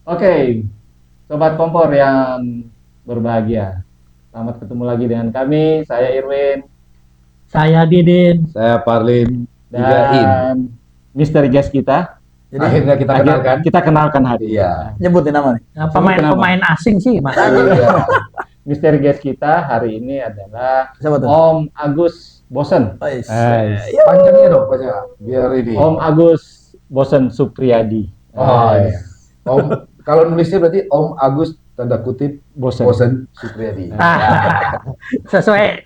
Oke, sobat kompor yang berbahagia. Selamat ketemu lagi dengan kami. Saya Irwin Saya Didin. Saya Parlim dan misteri guest kita. Jadi akhirnya kita kenalkan. Kita kenalkan hari ini. Iya. Nyebutin nama nih. Nah, pemain asing sih, makanya. Iya. Misteri guest kita hari ini adalah Siapa tuh? Om Agus Bosen. Panjangnya dong, biar ini. Om Agus Bosen Supriyadi. Oh iya. Om, kalau nulisnya berarti Om Agus tanda kutip Bosen. Supriyadi. Sesuai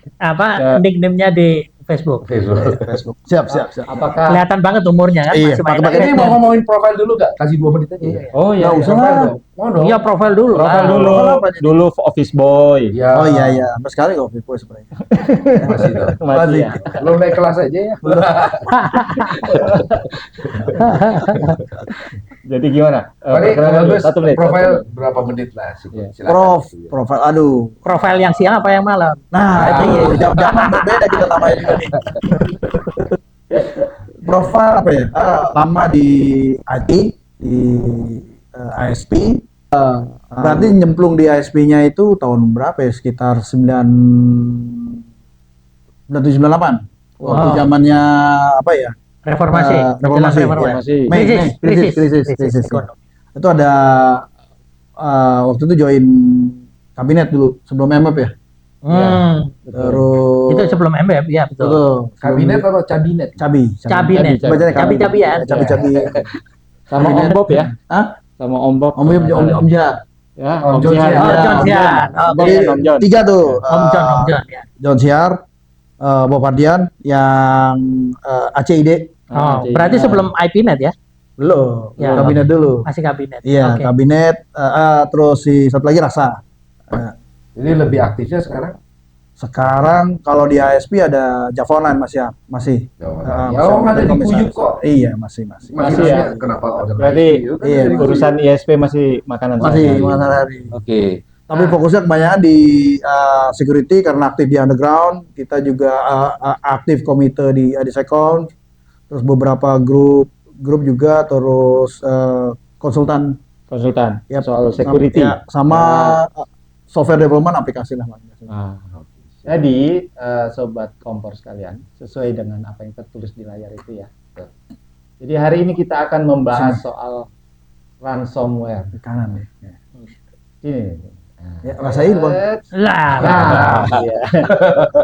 nickname-nya di Facebook. Facebook. Siap. Apakah Kelihatan banget umurnya kan. Iya, masih main pakai- Ini mau ngomongin profil dulu gak? Kasih 2 menit aja. Oh iya, Nggak usah Profil lah. dong. Mau dong. Iya, profil dulu. profil dulu. Profil apa jadi? Dulu office boy. Ya, Oh iya. Sampai sekali kok Vivo sebenarnya. Masih dong. Masih ya. Belum naik kelas aja ya. Jadi gimana? Tadi Perkenalan dulu, Agus 1 menit. profil berapa menit lah sih? Iya. Silakan. Profil. Aduh. Profil yang siang apa yang malam? Nah, itu jam-jaman berbeda kita namanya juga nih. Profil apa ya? Lama di IT, di ISP. Berarti nyemplung di ISP-nya itu tahun berapa ya? Sekitar 1998. Waktu Wow. zamannya apa ya? Reformasi. Reformasi. Menjelang Reformasi. Krisis. Itu ada waktu itu join kabinet dulu sebelum MF ya. Terus Itu sebelum MBF, ya betul. betul. Kabinet atau cabinet? Cabinet. Bacanya Cabi-cabian. Cabi. Sama Om Bob ya? Hah? Sama Om Bob. Om Jihad. Ya, Om Om John Jihan. Jihan. Oh, John Jihan. Om Oke. John, Om John. 3 tuh. Om John ya. John Siar, Bob Ardian, yang ACID Oh, berarti sebelum IPnet ya? belum. Ya. Kabinet dulu. Masih kabinet. Iya, Oke. kabinet. Terus si satu lagi Rasa. Jadi lebih aktifnya sekarang? Sekarang kalau di ASP ada Javonan masih. Ya, masih oh, ada di komisaris. Kuyuk kok. Iya, masih. Masih Masih ya? Kenapa order? Berarti iya, urusan ISP masih makanan Masih sehari-hari. mana hari. Oke. Tapi fokusnya kebanyakan di security karena aktif di underground. Kita juga aktif komite di Adisecon. Terus beberapa grup juga, terus konsultan Konsultan ya, soal security. sama software development aplikasi lah. Nah, jadi sobat kompor sekalian, sesuai dengan apa yang tertulis di layar itu ya. Jadi hari ini kita akan membahas soal ransomware. Di kanan ya. Ini. Ya, rasain Bang. Lah, Nah, iya.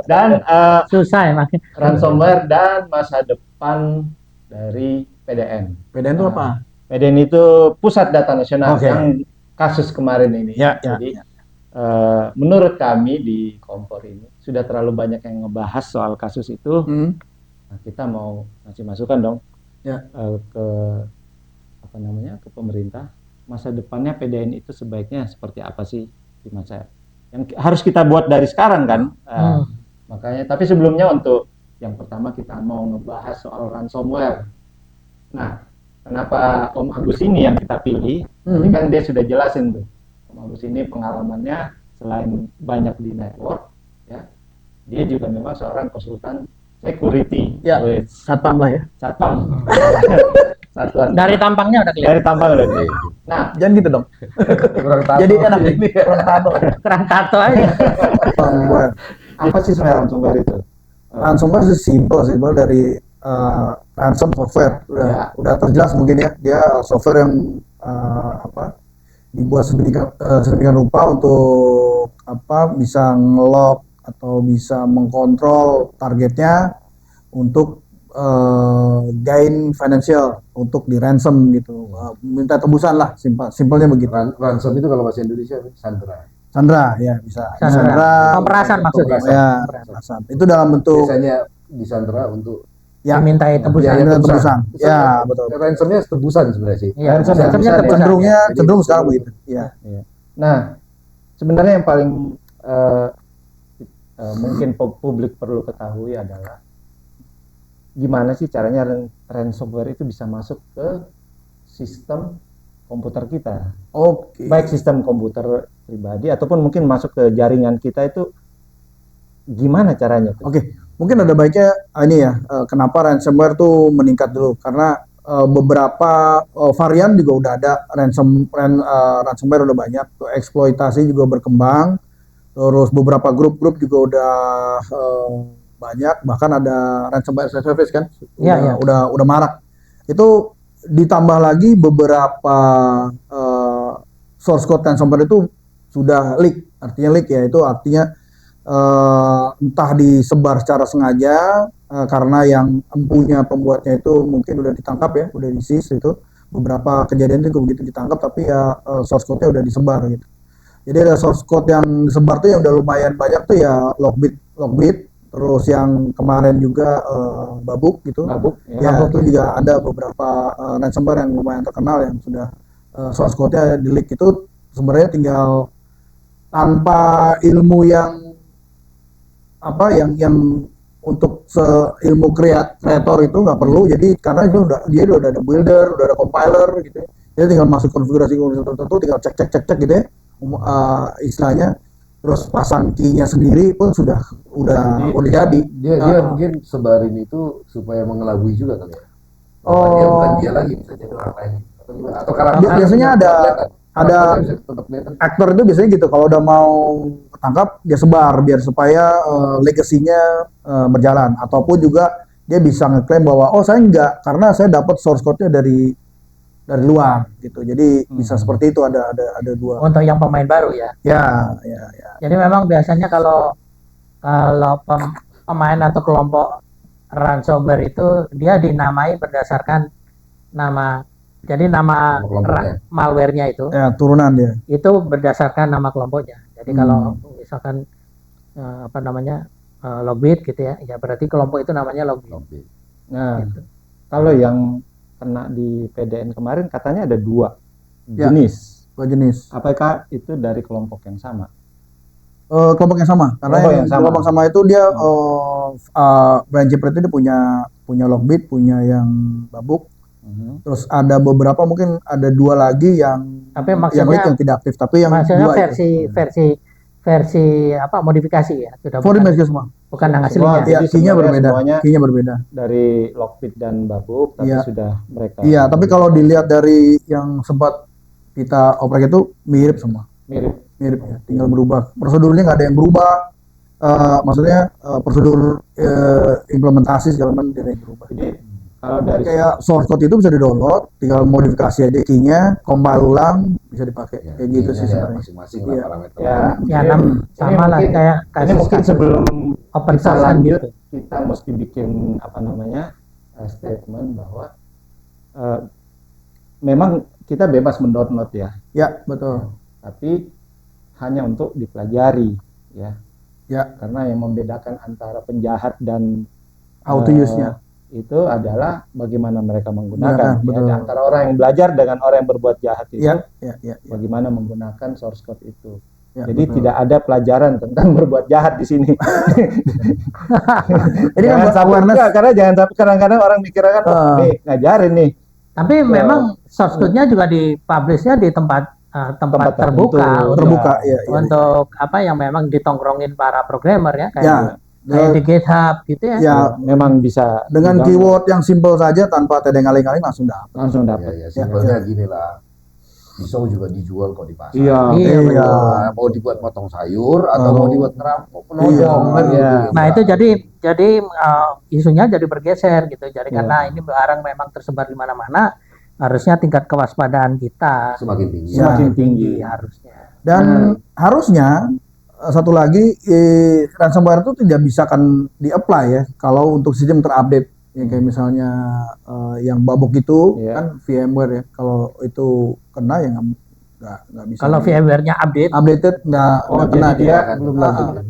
Dan susah ya makin. ransomware dan masa depan dari PDN. PDN itu apa? PDN itu Pusat Data Nasional Oke. yang kasus kemarin ini. Ya. Jadi menurut kami di kompor ini sudah terlalu banyak yang ngebahas soal kasus itu. Nah, kita mau ngasih masukan dong Ya. ke pemerintah, masa depannya PDN itu sebaiknya seperti apa sih di masa yang harus kita buat dari sekarang kan. Makanya, tapi sebelumnya untuk yang pertama kita mau ngebahas soal ransomware. Nah, kenapa Om Agus ini yang kita pilih? Ini kan dia sudah jelasin tuh. Om Agus ini pengalamannya selain banyak di network, ya, dia juga memang seorang konsultan security. Ya, satpam lah ya. Satpam. Satuan. Dari tampangnya udah kelihatan. Dari tampang udah. Nah, Jangan gitu dong. Kurang tahu. Jadi enak ini kurang tahu. Kurang tato aja. apa sih sebenarnya ransomware itu? Ransomware sih simple dari ransom software udah terjelas mungkin ya. Dia software yang dibuat sedemikian rupa untuk bisa nge-lock atau bisa mengkontrol targetnya untuk gain financial, untuk di ransom gitu, minta tebusan lah, simpelnya begitu. Ransom itu kalau bahasa Indonesia Sandra. Sandra ya bisa. Sandra. Pemerasan maksudnya. Ya, pemerasan. Itu dalam bentuk Biasanya di Sandra untuk ya Dimintai tebusan. biaya tebusan. Ya, betul. Ransomnya tebusan sebenarnya sih. Iya, Ransomnya ransomnya tebusan. Cenderung sekarang begitu. Iya. Nah, sebenarnya yang paling mungkin publik perlu ketahui adalah gimana sih caranya ransomware itu bisa masuk ke sistem komputer kita. Oke. Baik sistem komputer pribadi ataupun mungkin masuk ke jaringan kita itu gimana caranya tuh? Oke. Mungkin ada baiknya ini ya, kenapa ransomware tuh meningkat dulu, karena beberapa varian juga udah ada, ransomware udah banyak, tuh eksploitasi juga berkembang, terus beberapa grup-grup juga udah banyak, bahkan ada ransomware service kan, Iya, iya. udah marak. Itu ditambah lagi beberapa source code ransomware itu sudah leak, artinya leak ya, itu artinya entah disebar secara sengaja karena yang empunya pembuatnya itu mungkin udah ditangkap ya, udah di-seize itu. Beberapa kejadian itu begitu ditangkap tapi ya source code-nya udah disebar gitu. Jadi ada source code yang disebar tuh yang udah lumayan banyak tuh ya Lockbit, terus yang kemarin juga Babuk gitu. Babuk, Ya, itu juga ada beberapa ransomware yang lumayan terkenal yang sudah source code-nya di-leak. Itu sebenarnya tinggal tanpa ilmu yang untuk ilmu kreator itu nggak perlu, jadi karena itu dia udah ada builder, udah ada compiler gitu ya. Dia tinggal masuk konfigurasi tertentu, tinggal cek gitu ya, istilahnya, terus pasang key-nya sendiri pun udah jadi. Dia mungkin sebarin itu supaya mengelabui juga kali ya. Oh. Dia bukan dia lagi, bisa jadi orang lain. Atau karakter Biasanya ada bisa tetap kelihatan. aktor itu biasanya gitu, kalau udah mau ketangkap dia sebar biar supaya legasinya berjalan, ataupun juga dia bisa ngeklaim bahwa saya enggak, karena saya dapat source code-nya dari luar gitu. Jadi bisa seperti itu, ada dua. Untuk yang pemain baru ya. Ya. Jadi memang biasanya kalau pemain atau kelompok ransomware itu dia dinamai berdasarkan nama. Jadi nama kelompoknya. malware-nya itu Turunan dia. itu berdasarkan nama kelompoknya. Jadi kalau misalkan Logbit gitu ya, ya berarti kelompok itu namanya Logbit. Nah, Gitu. kalau yang kena di PDN kemarin katanya ada 2 Ya. jenis. Dua jenis. Apakah itu dari kelompok yang sama? Kelompok yang sama, karena Kelompok yang yang sama. kelompok sama itu dia Brand Jepret itu dia punya Logbit, punya yang Babuk. Terus ada beberapa, mungkin ada 2 lagi yang Tapi maksudnya- yang tidak aktif, tapi yang Maksudnya 2 versi modifikasi ya, sudah modifikasi semua. bukan yang Semua, aslinya. Jadi Key-nya sebenarnya berbeda. semuanya Key-nya berbeda. dari Lockbit dan Babuk, tapi Iya. sudah mereka Iya, tapi kalau dilihat dari yang sempat kita oprek itu mirip semua. mirip. Mirip ya, tinggal berubah. Prosedurnya nggak ada yang berubah. Maksudnya prosedur implementasi segala macam tidak ada yang berubah. Jadi kalau dari Kayak source code itu bisa di-download, tinggal modifikasi aja key-nya, compile ulang, bisa dipakai. Ya, Kayak gitu key-nya sih ya, sebenarnya. masing-masing Iya. lah parameter. ya, Ya, ini sama lah mungkin- kayak ini kasus mungkin sebelum open kita source lanjut, gitu. kita mesti bikin statement bahwa memang kita bebas mendownload ya, Ya, betul. tapi hanya untuk dipelajari ya. Ya. Karena yang membedakan antara penjahat dan Auto use-nya. itu adalah bagaimana mereka menggunakan. Betul. Ya, antara orang yang belajar dengan orang yang berbuat jahat itu, Ya. bagaimana menggunakan source code itu. Ya, Jadi betul. tidak ada pelajaran tentang berbuat jahat di sini. Jadi kan Jangan sampai awareness. enggak, karena jangan sampai kadang-kadang orang mikirnya kan, nih ngajarin nih. Tapi memang source code-nya juga dipublish-nya di tempat Tempat terbuka tertentu. Terbuka, ya. untuk apa yang memang ditongkrongin para programmer ya, kayak Ya. kayak di GitHub gitu ya. Ya, Memang bisa dengan dibangun, keyword yang simple saja tanpa tedeng-aling-aling langsung dapat. langsung Ya, dapat. ya, simpelnya gini lah. Pisau juga dijual kok di pasar. Iya. Iya, Iya. Nah, mau dibuat potong sayur atau Oh. mau dibuat ngerampok penodong Iya. kan gitu. Iya. Nah itu jadi isunya jadi bergeser gitu. Jadi Iya. karena ini barang memang tersebar di mana-mana, harusnya tingkat kewaspadaan kita semakin tinggi. Ya. Semakin tinggi. harusnya. Dan harusnya satu lagi ransomware itu tidak bisa kan di-apply ya kalau untuk sistem terupdate ya, kayak misalnya yang Babuk itu Iya. kan VMware ya, kalau itu kena ya nggak bisa. Kalau VMware-nya update, updated nggak kena jadi dia. dia Kan, belum nah, lanjut.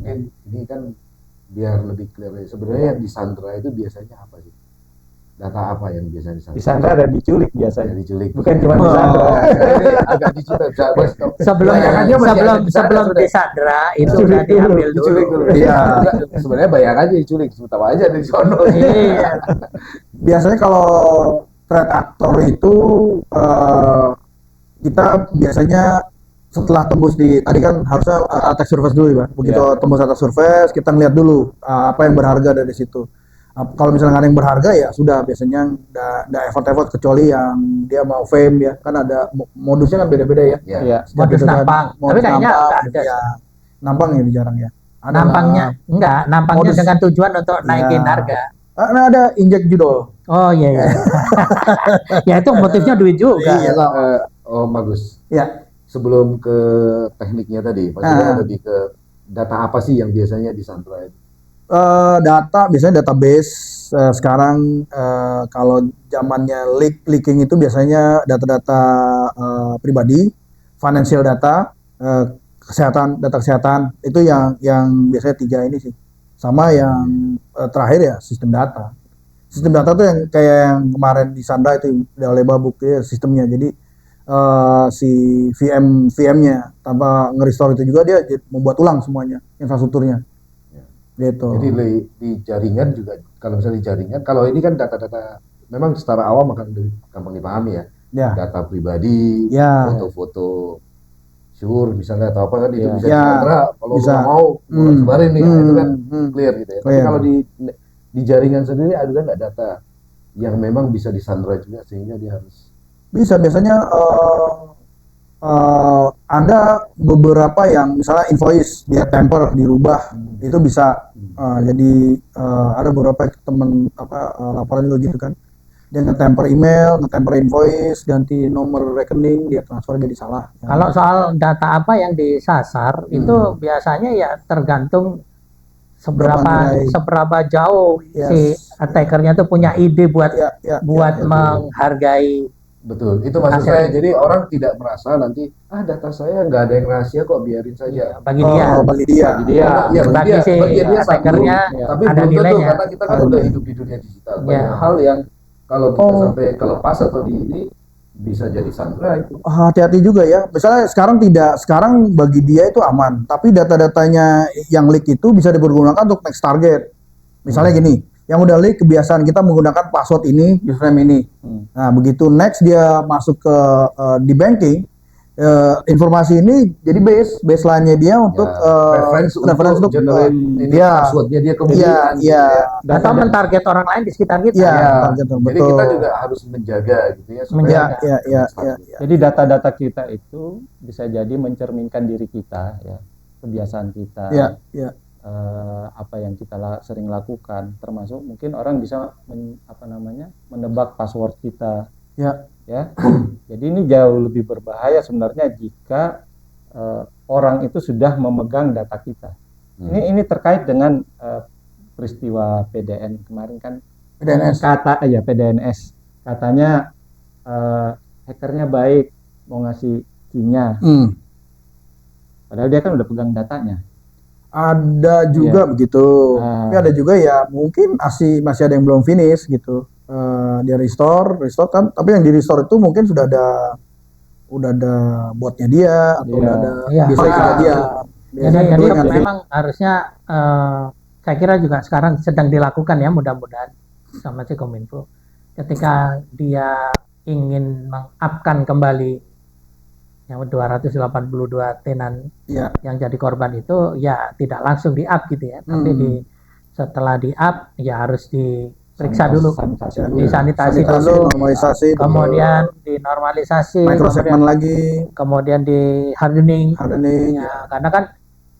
ini kan biar lebih clear. Sebenarnya yang disandra itu biasanya apa sih? Data apa yang biasanya disandra? Di sana ada diculik Ya, biasanya. diculik. Bukan cuma Oh. disandra. Ini agak diculik. sebelum Bayangannya masih ada di sana, sudah. disandra itu Diculik udah diambil dulu. Diculik dulu. Iya. Sebenarnya bayangannya diculik, tahu aja dari sono. Iya. Biasanya kalau threat actor itu kita biasanya setelah tembus di tadi kan harusnya attack surface dulu ya, Pak. Begitu Iya. tembus attack surface kita ngeliat dulu apa yang berharga dari situ. Kalau misalnya nggak ada yang berharga ya sudah, biasanya nggak effort kecuali yang dia mau fame ya, kan ada modusnya kan beda-beda ya. Ya. Iya. Setiap Modus itu kan, nampang. modus Tapi kayaknya nampang, nggak ada. ya. Nampang ya jarang ya. Ada Nampangnya enggak, nampangnya Modus. dengan tujuan untuk naikin Ya. harga. Nah, ada injek judul. Oh iya iya. Ya itu motifnya duit juga. Iya. Bagus. Ya, Sebelum ke tekniknya tadi, maksudnya Ah. lebih ke data apa sih yang biasanya disandra itu? data biasanya database. Sekarang kalau zamannya leaking itu biasanya data-data pribadi, financial data, kesehatan, data kesehatan itu yang biasanya 3 ini sih. Sama yang terakhir ya sistem data. Sistem data tuh yang kayak yang kemarin di Sandra itu oleh Babuk ya, sistemnya. Jadi si VM-nya tanpa nge-restore itu juga dia membuat ulang semuanya infrastrukturnya. Gitu. Jadi di jaringan juga, kalau misalnya di jaringan, kalau ini kan data-data memang secara awam akan lebih gampang dipahami ya. Ya. Data pribadi, Ya. foto-foto syur misalnya atau apa kan itu Ya. bisa Ya. disandra. Kalau Bisa. nggak mau sebarin nih, itu kan Hmm. clear gitu ya. Tapi Clear. kalau di jaringan sendiri ada nggak data yang memang bisa disandra juga sehingga dia harus Bisa, biasanya ada beberapa yang misalnya invoice dia temper dirubah itu bisa. Jadi ada beberapa teman laporan juga gitu kan, dia nge-temper email, nge-temper invoice, ganti nomor rekening, dia transfer jadi salah. Kalau soal data apa yang disasar itu biasanya ya tergantung seberapa jauh Yes. si attackernya tuh punya ide buat Ya. menghargai. betul. Itu maksud saya. Jadi orang tidak merasa nanti data saya nggak ada yang rahasia kok, biarin saja. Bagi dia. Bagi dia. Ya, Bagi si dia attackernya tapi ada belum tentu nilainya. karena kita kan udah hidup di dunia digital. Banyak Ya. hal yang kalau kita sampai kelepas atau di ini bisa jadi sandra itu. Hati-hati juga ya. Misalnya sekarang bagi dia itu aman, tapi data-datanya yang leak itu bisa dipergunakan untuk next target. Misalnya gini, yang udah leak kebiasaan kita menggunakan password ini, username ini. Nah, begitu next dia masuk ke di banking, informasi ini jadi baseline-nya dia untuk reference untuk generate ini ya. passwordnya dia Iya, kemudian. iya. Atau mentarget orang lain di sekitar kita. Iya, Jadi betul. kita juga harus menjaga gitu ya supaya Iya. Jadi data-data kita itu bisa jadi mencerminkan diri kita ya, kebiasaan kita. Iya. Apa yang kita sering lakukan, termasuk mungkin orang bisa menebak password kita. Ya. Jadi ini jauh lebih berbahaya sebenarnya jika orang itu sudah memegang data kita. Ini terkait dengan peristiwa PDN kemarin kan. PDNS. PDNS. Katanya hackernya baik, mau ngasih key-nya. Padahal dia kan udah pegang datanya. Ada juga begitu, tapi ada juga ya mungkin masih ada yang belum finish gitu. Dia restore kan, tapi yang di restore itu mungkin sudah ada botnya dia atau udah ada desainnya dia. Jadi memang harusnya saya kira juga sekarang sedang dilakukan ya, mudah-mudahan sama si Kominfo ketika dia ingin mengupkan kembali yang 282 tenan yang jadi korban itu ya tidak langsung di-up gitu ya, tapi setelah di-up ya harus diperiksa dulu, disanitasi dulu, normalisasi, kemudian dinormalisasi, microsegment lagi, kemudian di hardening. Ya, karena kan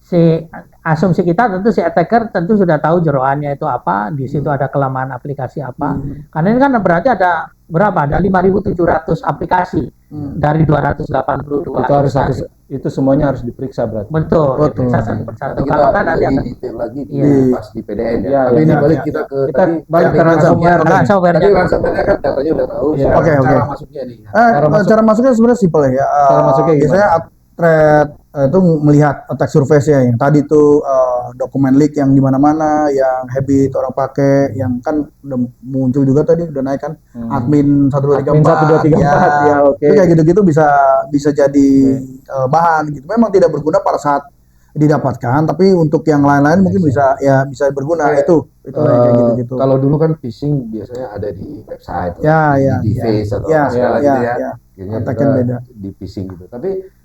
si asumsi kita tentu si attacker tentu sudah tahu jeroannya itu apa, di situ ada kelemahan aplikasi apa. Karena ini kan berarti ada berapa? Ada 5.700 aplikasi dari 282. Itu semuanya harus diperiksa berarti. Betul. Diperiksa satu persatu. Kalau kan nanti akan detail lagi pas di PDN ya. Iya, Tapi ini iya, balik iya. kita ke Kita balik ke ransomware. ransomware. Tadi ransomware kan datanya udah tahu. Iya. Cara masuknya nih. cara masuknya sebenarnya simple ya. Cara masuknya gimana? Biasanya threat itu melihat attack surface ya, yang tadi tuh dokumen leak yang di mana-mana, yang habit orang pakai, yang kan udah muncul juga tadi, udah naik kan admin 1234 ya, oke. Itu kayak gitu-gitu bisa jadi bahan gitu. Memang tidak berguna pada saat didapatkan, tapi untuk yang lain-lain mungkin bisa berguna. Itu kayak gitu-gitu. Kalau dulu kan phishing biasanya ada di website, di face atau segala gitu ya. Akhirnya Attack-nya beda. di phishing gitu. Tapi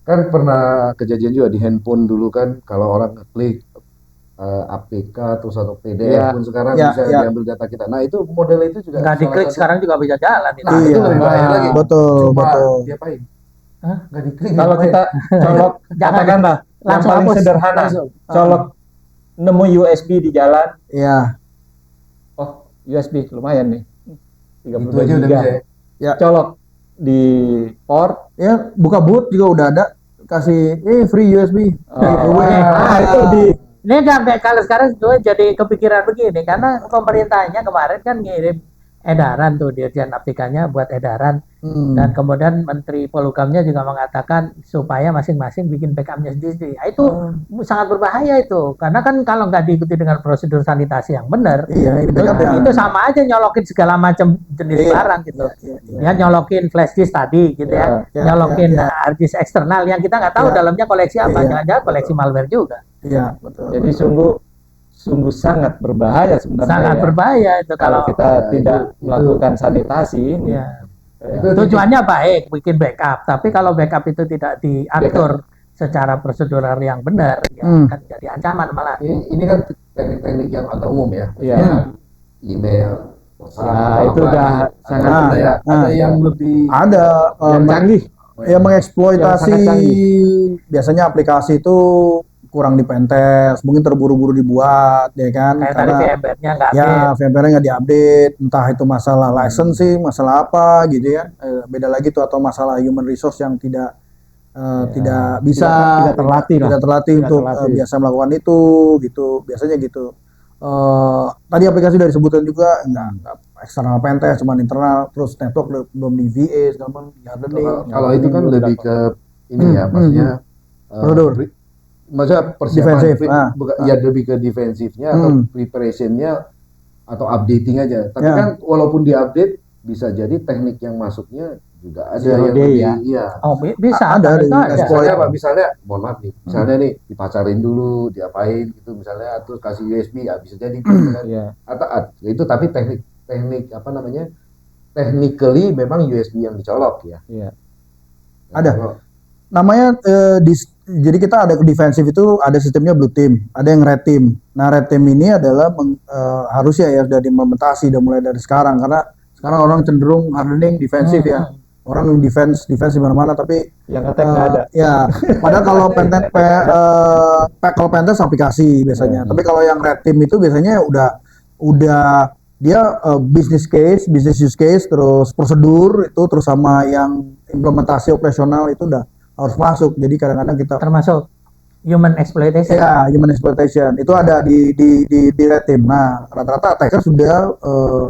kan pernah kejadian juga di handphone dulu kan, kalau orang ngeklik APK terus atau PDF Ya. pun sekarang Ya, bisa ya. diambil data kita. Nah, itu model itu juga Nggak salah diklik satu. sekarang juga bisa jalan itu. Nah, itu Iya. lebih bahaya lagi. Betul, Cuma betul. diapain? Hah? Nggak diklik. Kalau diapain? kita colok, Jangan. katakanlah yang Langsung paling hapus. sederhana, Langsung. colok nemu USB di jalan, Iya. oh USB lumayan nih, Itu 32 aja udah giga. bisa ya. Ya. Colok di port, Ya, buka boot juga udah ada, kasih free USB. itu di Ini sampai kalau sekarang gue jadi kepikiran begini karena pemerintahnya kemarin kan ngirim edaran tuh Dirjen Aptikanya buat edaran dan kemudian Menteri Polhukamnya juga mengatakan supaya masing-masing bikin backupnya sendiri. Nah, itu sangat berbahaya itu karena kan kalau nggak diikuti dengan prosedur sanitasi yang benar, Iya, ini backup ya. itu sama aja nyolokin segala macam jenis Iya, barang gitu. iya, iya. Ya nyolokin flash disk tadi gitu ya, Iya, nyolokin iya, hard disk eksternal yang kita nggak tahu Iya. dalamnya koleksi apa, Iya. jangan-jangan koleksi malware juga. Iya, betul. jadi sungguh sangat berbahaya sebenarnya. Sangat ya. berbahaya itu Kalau kalau kita tidak melakukan sanitasi ini. ya. Itu Tujuannya baik bikin backup, tapi kalau backup itu tidak diatur secara prosedural yang benar, ya akan jadi ancaman malah. ini kan teknik-teknik yang agak umum ya. Iya. Email. Nah, itu udah sangat ada ya. Ada yang lebih Ada yang canggih. yang mengeksploitasi Yang sangat canggih. biasanya aplikasi itu kurang dipentes, mungkin terburu-buru dibuat, ya kan? Kayak tadi VMware-nya nggak ya update. VMware nggak diupdate, entah itu masalah licensing, masalah apa gitu ya. Beda lagi tuh atau masalah human resource yang tidak bisa tidak terlatih lah. tidak terlatih Tidak untuk terlatih. biasa melakukan itu gitu, biasanya gitu. Tadi aplikasi udah disebutkan juga nggak eksternal pentest, cuman internal, terus network belum di VA, segala macam, hardening. kalau itu kan lebih ke ini ya, maksudnya Prosedur. maksudnya persiapan Defensif, ya lebih ke defensifnya atau preparationnya atau updating aja. Tapi Ya. kan walaupun diupdate bisa jadi teknik yang masuknya juga ada Zero yang day lebih, ya. iya. Oh bisa Ada, itu ada. ada. Misalnya apa? Misalnya, mohon maaf nih, misalnya nih dipacarin dulu, diapain gitu, misalnya terus kasih USB, ya bisa jadi. Iya. Atau itu tapi teknik apa namanya? Technically memang USB yang dicolok ya. Iya. Ada. Kalau- Namanya jadi kita ada defensif itu ada sistemnya blue team, ada yang red team. Nah, red team ini adalah harusnya ya sudah diimplementasi udah mulai dari sekarang karena sekarang orang cenderung hardening defensif ya. Orang yang defense di mana-mana tapi Yang attack nggak ada. ya, padahal kalau kalau pentest aplikasi biasanya. Tapi kalau yang red team itu biasanya udah dia business use case, terus prosedur itu terus sama yang implementasi operasional itu udah harus masuk. Jadi kadang-kadang kita Termasuk human exploitation. ya human exploitation itu ada di red team. Nah, rata-rata attacker sudah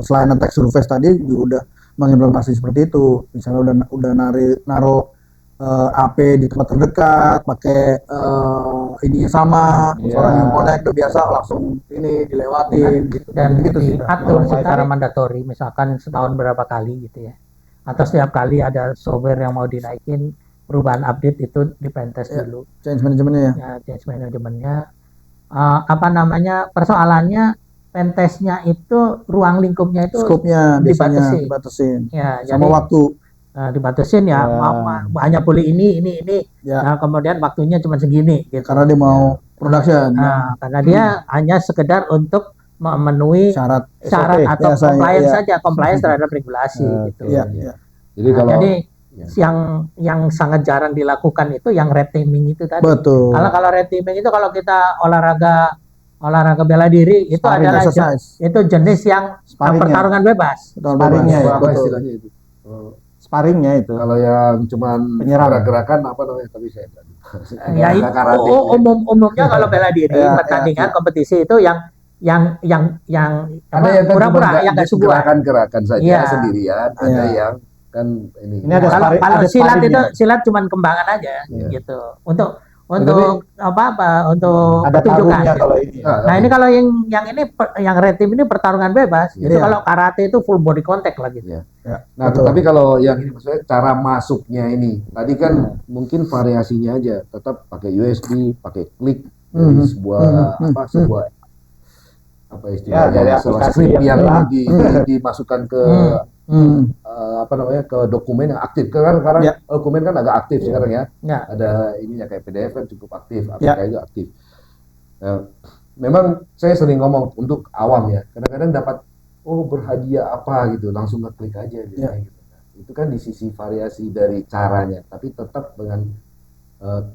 selain attack surface tadi juga udah mengimplementasi seperti itu. Misalnya udah naruh AP di tempat terdekat, pakai ini sama, Iya. orang yang connect udah biasa langsung ini dilewatin gitu. Dan gitu sih. diatur secara mandatori, misalkan setahun berapa kali gitu ya. Atau setiap kali ada software yang mau dinaikin, perubahan update itu di pentest Ya. dulu. Change manajemennya ya. Ya, change manajemennya. Apa namanya, persoalannya pentestnya itu ruang lingkupnya itu Scope-nya biasanya dibatasin. ya, Sama jadi waktu. dibatasin ya, hanya boleh ini. Ya. Nah, kemudian waktunya cuma segini gitu. Karena dia mau production. Nah, karena dia hanya sekedar untuk memenuhi Syarat. syarat SOP, atau biasanya, compliance iya. saja, compliance terhadap regulasi gitu. Iya, iya. Jadi Nah, kalau jadi ya. yang sangat jarang dilakukan itu yang red teaming itu tadi. Betul. Kalau red teaming itu kalau kita olahraga bela diri itu Sparring adalah exercise. itu jenis yang Sparringnya. pertarungan bebas. Sparringnya ya. apa Betul. istilahnya itu? Sparringnya itu. Kalau yang cuman Penyerang. gerak-gerakan apa namanya? Tapi saya nggak tahu. Ya itu Karate. umumnya kalau bela diri Ya, pertandingan ya. kompetisi itu yang Ada apa, yang kan cuma pura-pura yang nggak sebuah. gerakan-gerakan saja Iya. sendirian, ada Iya. yang kan ini. Ini ada Kalau sparring- kalau ada silat itu sparringnya. silat cuman kembangan aja Iya. gitu. Untuk apa untuk Ada pertunjukan. tarungnya kalau ini. Nah, ini kalau yang ini yang red team ini pertarungan bebas. Itu Iya. kalau karate itu full body contact lagi. Iya. Ya, Nah, betul. tapi kalau yang ini maksudnya cara masuknya ini, tadi kan mungkin variasinya aja, tetap pakai USB, pakai klik dari sebuah apa istilahnya, dari sebuah aplikasi script yang yang dimasukkan ke apa namanya ke dokumen yang aktif. Karena sekarang Ya. dokumen kan agak aktif sekarang ya. Ya. Ada ininya kayak PDF kan cukup aktif, Ya. APK itu aktif. Nah, memang saya sering ngomong untuk awam ya, kadang-kadang dapat berhadiah apa gitu, langsung ngeklik aja biasanya gitu. Itu kan di sisi variasi dari caranya, tapi tetap dengan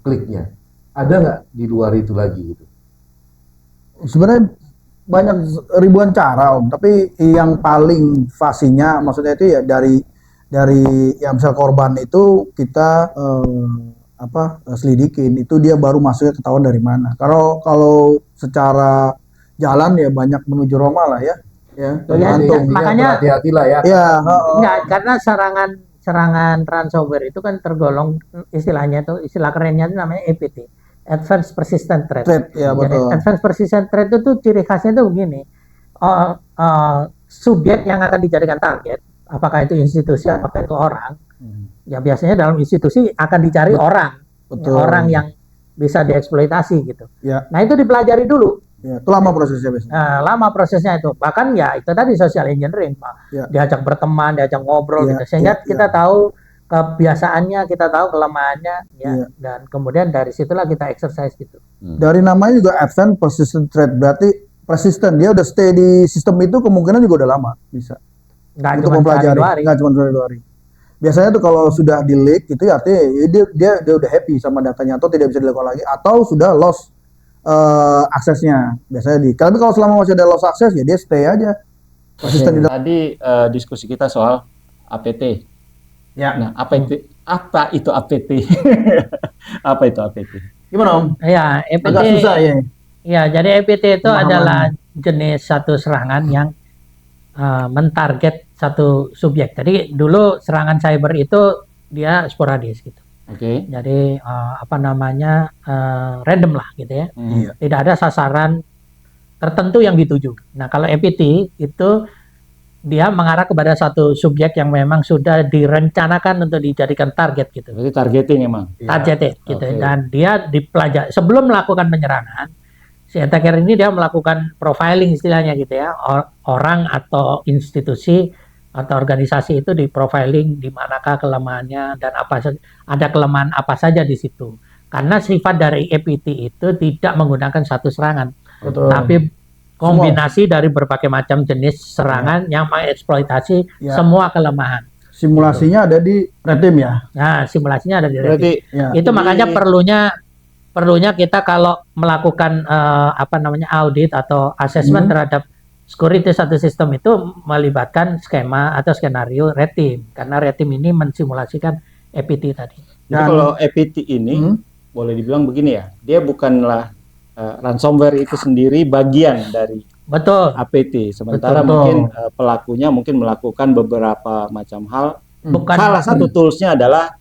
kliknya. Ada nggak di luar itu lagi gitu? Sebenarnya banyak ribuan cara Om, tapi yang paling fasihnya maksudnya itu ya dari yang misal korban itu kita selidikin itu dia baru masuknya ketahuan dari mana. Kalau secara jalan ya banyak menuju Roma lah ya. Ya, tergantung. makanya hati-hatilah ya. Ya, enggak, karena serangan ransomware itu kan tergolong istilahnya itu, istilah kerennya itu namanya APT, Advanced Persistent Threat. ya Jadi betul. Advanced Persistent Threat itu ciri khasnya itu begini, subjek yang akan dijadikan target, apakah itu institusi, apakah itu orang, ya biasanya dalam institusi akan dicari orang, Betul. orang yang bisa dieksploitasi gitu. Ya, Nah itu dipelajari dulu. ya, itu lama prosesnya biasanya. Lama prosesnya itu, bahkan ya itu tadi social engineering Pak, Ya. diajak berteman, diajak ngobrol Ya, gitu, sehingga ya, kita tahu kebiasaannya, kita tahu kelemahannya, ya, Ya. dan kemudian dari situlah kita exercise gitu. Dari namanya juga Advanced Persistent Threat, berarti persisten, dia udah stay di sistem itu kemungkinan juga udah lama bisa Nggak untuk cuma mempelajari, sehari dua hari. nggak cuma sehari dua hari. Biasanya tuh kalau sudah di leak itu ya artinya ya dia udah happy sama datanya atau tidak bisa dilakukan lagi atau sudah lost aksesnya biasanya tapi kalau selama masih ada lost akses ya dia stay aja persisten di dalam. Tadi diskusi kita soal APT. Ya. Nah, apa itu APT? Apa itu APT? Gimana Om? Ya, EPT. Agak susah ya. Ya, jadi EPT itu Pemahamannya. adalah jenis satu serangan yang mentarget satu subjek. Jadi dulu serangan cyber itu dia sporadis gitu. Oke. Jadi random lah gitu ya. Iya. Tidak ada sasaran tertentu yang dituju. Nah, kalau EPT itu dia mengarah kepada satu subjek yang memang sudah direncanakan untuk dijadikan target gitu. Berarti targeting emang. Targeted gitu. Oke. Dan dia dipelajari sebelum melakukan penyerangan. Si attacker ini dia melakukan profiling istilahnya gitu ya. Orang atau institusi atau organisasi itu di profiling di manakah kelemahannya dan ada kelemahan apa saja di situ. Karena sifat dari EPT itu tidak menggunakan satu serangan, Betul. tapi kombinasi dari berbagai macam jenis serangan yang mengeksploitasi Ya. semua kelemahan. Simulasinya ada di Red Team ya. Nah, simulasinya ada di Red Berarti Ya. Itu Jadi- makanya perlunya kita kalau melakukan audit atau assessment terhadap security satu sistem itu melibatkan skema atau skenario red team, karena red team ini mensimulasikan EPT tadi. Jadi Dan- kalau EPT ini boleh dibilang begini ya, dia bukanlah ransomware itu sendiri bagian dari Betul. APT. Sementara Betul. mungkin pelakunya mungkin melakukan beberapa macam hal. Bukan. Salah satu toolsnya adalah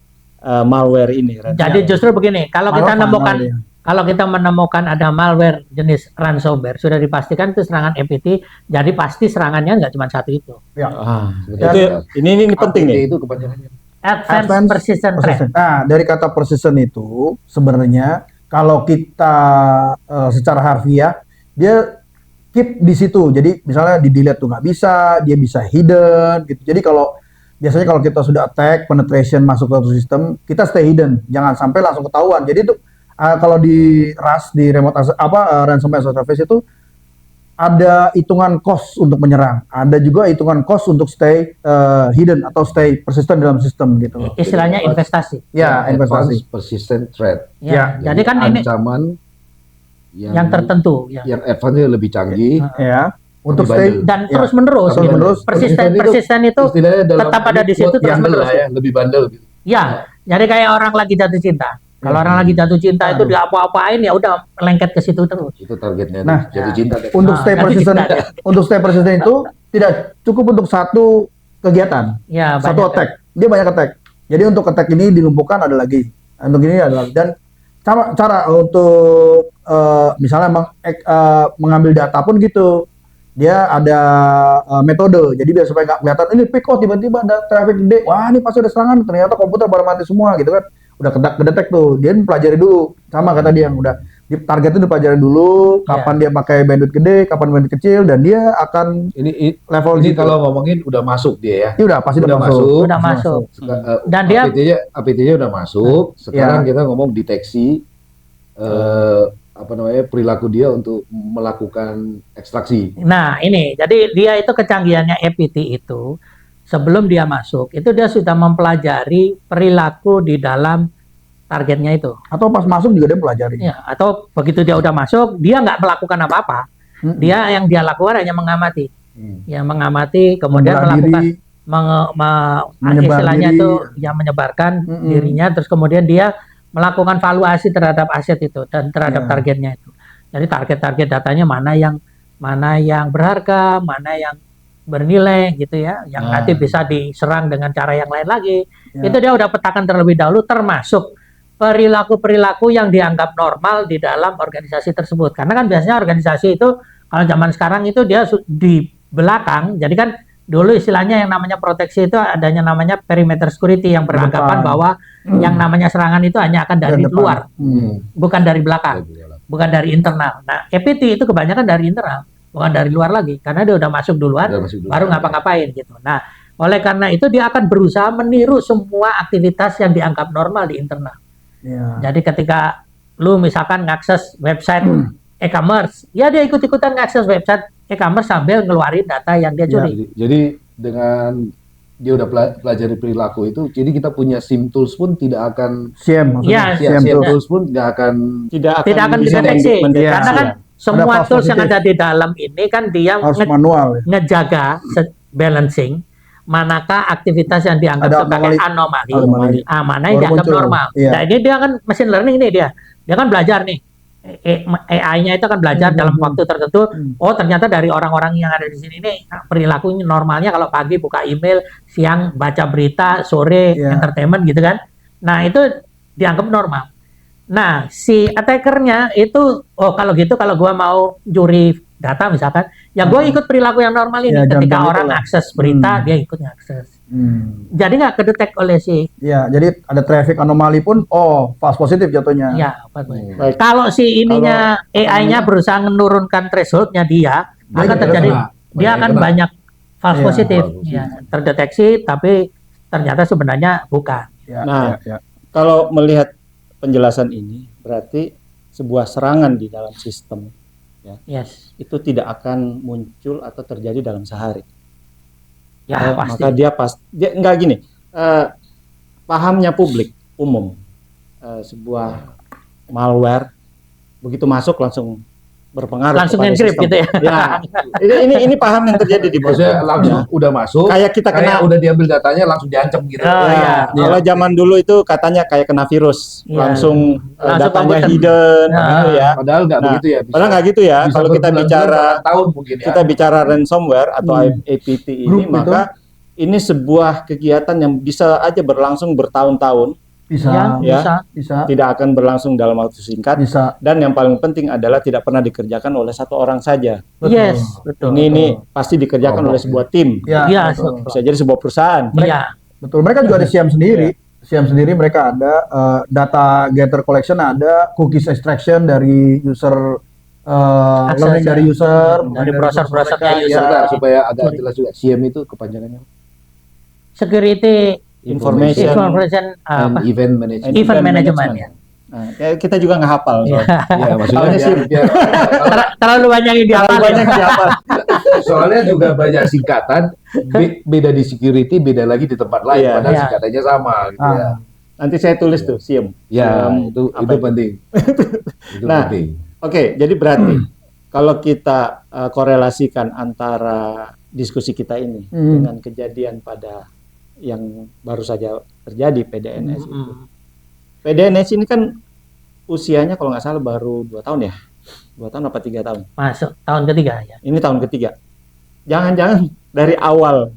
malware ini. Jadi justru begini, kalau kita menemukan ada malware jenis ransomware, sudah dipastikan itu serangan EPT, jadi pasti serangannya nggak cuma satu itu. Ini penting nih. Itu kepanjangannya. Advanced Persistent Threat. Nah, dari kata persistent itu sebenarnya kalau kita secara harfiah dia keep di situ. Jadi misalnya di delete tuh nggak bisa, dia bisa hidden gitu. Jadi biasanya kalau kita sudah attack penetration masuk ke sistem, kita stay hidden, jangan sampai langsung ketahuan. Jadi itu kalau di RAS di ransomware as a service itu ada hitungan cost untuk menyerang, ada juga hitungan cost untuk stay hidden atau stay persistent dalam sistem gitu. Istilahnya investasi. Ya, investasi. Advanced persistent threat. Ya, jadi kan ini ancaman yang tertentu ya. yang advance lebih canggih. Ya, untuk Lebih stay bandel. Dan Ya, terus menerus. terus menerus. Persisten itu istilahnya dalam tetap ada di situ quote terus bandel menerus. lah ya, lebih bandel gitu. ya. Jadi kayak orang lagi jatuh cinta. Kalau orang lagi jatuh cinta itu diapa-apain ya udah lengket ke situ terus. Itu targetnya Nah, jatuh cinta. untuk Nah, stay nanti persistent kita- untuk stay persistent itu tidak cukup untuk satu kegiatan, Ya, satu banyak. attack. Dia banyak attack. Jadi untuk attack ini dilumpuhkan ada lagi. Untuk ini ada lagi. Dan cara untuk misalnya mengambil data pun gitu. Dia ada metode. Jadi biar supaya nggak kelihatan ini peak tiba-tiba ada traffic gede. Wah, ini pasti ada serangan. Ternyata komputer baru mati semua gitu kan. Udah kedetek tuh. Dia pelajari dulu. Sama kata dia yang udah targetnya dipelajari dulu, kapan dia pakai bandwidth gede, kapan bandwidth kecil, dan dia akan Ini level ini gitu. kalau ngomongin udah masuk dia ya. Ini udah pasti udah masuk. Udah masuk. Dan dia- APT-nya udah masuk. Sekarang kita ngomong deteksi perilaku dia untuk melakukan ekstraksi. Nah, ini, jadi dia itu kecanggihannya APT itu, sebelum dia masuk, itu dia sudah mempelajari perilaku di dalam targetnya itu. Atau pas masuk juga dia pelajari. Ya, atau begitu dia udah masuk, dia nggak melakukan apa-apa. Dia yang dia lakukan hanya mengamati. Ya, mengamati, kemudian Membelah melakukan diri, menyebar istilahnya diri. itu ya menyebarkan dirinya, terus kemudian dia melakukan valuasi terhadap aset itu dan terhadap Ya. targetnya itu. Jadi target-target datanya mana yang berharga, mana yang bernilai gitu ya, yang nanti bisa diserang dengan cara yang lain lagi. Ya. Itu dia udah petakan terlebih dahulu, termasuk perilaku-perilaku yang dianggap normal di dalam organisasi tersebut. Karena kan biasanya organisasi itu kalau zaman sekarang itu dia di belakang, jadi kan dulu istilahnya yang namanya proteksi itu adanya namanya perimeter security yang beranggapan depan. bahwa yang namanya serangan itu hanya akan dari Dan depan. luar, bukan dari belakang, bukan dari internal. Nah, EPT itu kebanyakan dari internal, bukan dari luar lagi, karena dia udah masuk duluan, baru ngapa-ngapain gitu. Nah, oleh karena itu dia akan berusaha meniru semua aktivitas yang dianggap normal di internal. Ya. Jadi ketika lu misalkan ngakses website e-commerce, ya dia ikut-ikutan ngakses website e-commerce sambil ngeluarin data yang dia curi. Jadi dengan dia udah pelajari perilaku itu, jadi kita punya SIM tools pun tidak akan SIEM maksudnya. Iya, SIM tools. tools pun tidak akan Tidak akan bisa dideteksi, mendeteksi, karena kan semua Ada false tools yang positive. ada di dalam ini kan dia Harus manual ya. ngejaga balancing manakah aktivitas yang dianggap Ada sebagai anomali. anomali, mana yang Baru dianggap muncul. normal. Iya. Nah, ini dia kan machine learning nih dia kan belajar nih. AI-nya itu kan belajar dalam waktu tertentu. Oh, ternyata dari orang-orang yang ada di sini nih perilakunya normalnya kalau pagi buka email, siang baca berita, sore entertainment gitu kan. Nah, itu dianggap normal. Nah, si attackernya itu, oh kalau gitu kalau gua mau curi data misalkan, ya gua ikut perilaku yang normal ini. Ya, Ketika jam-jam orang itulah. akses berita, dia ikut ngakses. Jadi nggak kedetek oleh si, Ya, jadi ada traffic anomali pun, false positif jatuhnya. ya, Baik. kalau si ininya AI-nya berusaha menurunkan thresholdnya dia akan terjadi, dia akan banyak false Iya, positif, false positif. ya, terdeteksi tapi ternyata sebenarnya bukan. Ya, Nah, ya. Kalau melihat penjelasan ini, berarti sebuah serangan di dalam sistem Yes, itu tidak akan muncul atau terjadi dalam sehari. ya pasti. Maka dia enggak gini. Pahamnya publik umum, sebuah malware begitu masuk langsung berpengaruh Langsung kepada encrypt sistem. gitu ya. Ya, ini paham yang terjadi di maksudnya langsung udah masuk, kayak kita kena udah diambil datanya langsung diancam gitu. Oh, ya, iya. kalau zaman dulu itu katanya kayak kena virus, Iya. langsung Langsung datanya komputer. hidden Nah, gitu ya. Padahal nggak Nah, begitu ya. Padahal nggak gitu ya. bisa Kalau kita berbulan-bulan, bicara bahkan tahun mungkin ya. kita bicara ransomware atau APT ini, Grup itu. maka ini sebuah kegiatan yang bisa aja berlangsung bertahun-tahun, Bisa, Ya. bisa, tidak akan berlangsung dalam waktu singkat. bisa. Dan yang paling penting adalah tidak pernah dikerjakan oleh satu orang saja. Yes, betul. Ini pasti dikerjakan oleh sebuah tim. Ya, Iya, betul. Bisa jadi sebuah perusahaan. Iya, Betul. Mereka juga ada SIEM sendiri. SIEM sendiri mereka ada data gather collection, ada cookies extraction dari user, Akses, learning ya. dari user, Dari browser-browser mereka, kayak ya. Sebentar, supaya agak jelas juga. SIEM itu kepanjangannya security Information information and apa? event management. Event management ya. Nah, kita juga nggak hafal. soalnya. Ya, maksudnya Soalnya SIEM. Terlalu banyak yang Terlalu dihafal. banyak dihafal. soalnya juga banyak singkatan, beda di security, beda lagi di tempat lain, Iya. padahal Iya. singkatannya sama gitu ya. Nanti saya tulis tuh SIEM. Ya, SIEM apa itu penting. Itu Nah, penting. Oke, jadi berarti kalau kita korelasikan antara diskusi kita ini dengan kejadian pada yang baru saja terjadi PDNS itu. PDNS ini kan usianya kalau nggak salah baru 2 tahun ya? 2 tahun apa 3 tahun? Masuk tahun ketiga ya. Ini tahun ketiga. Jangan-jangan dari awal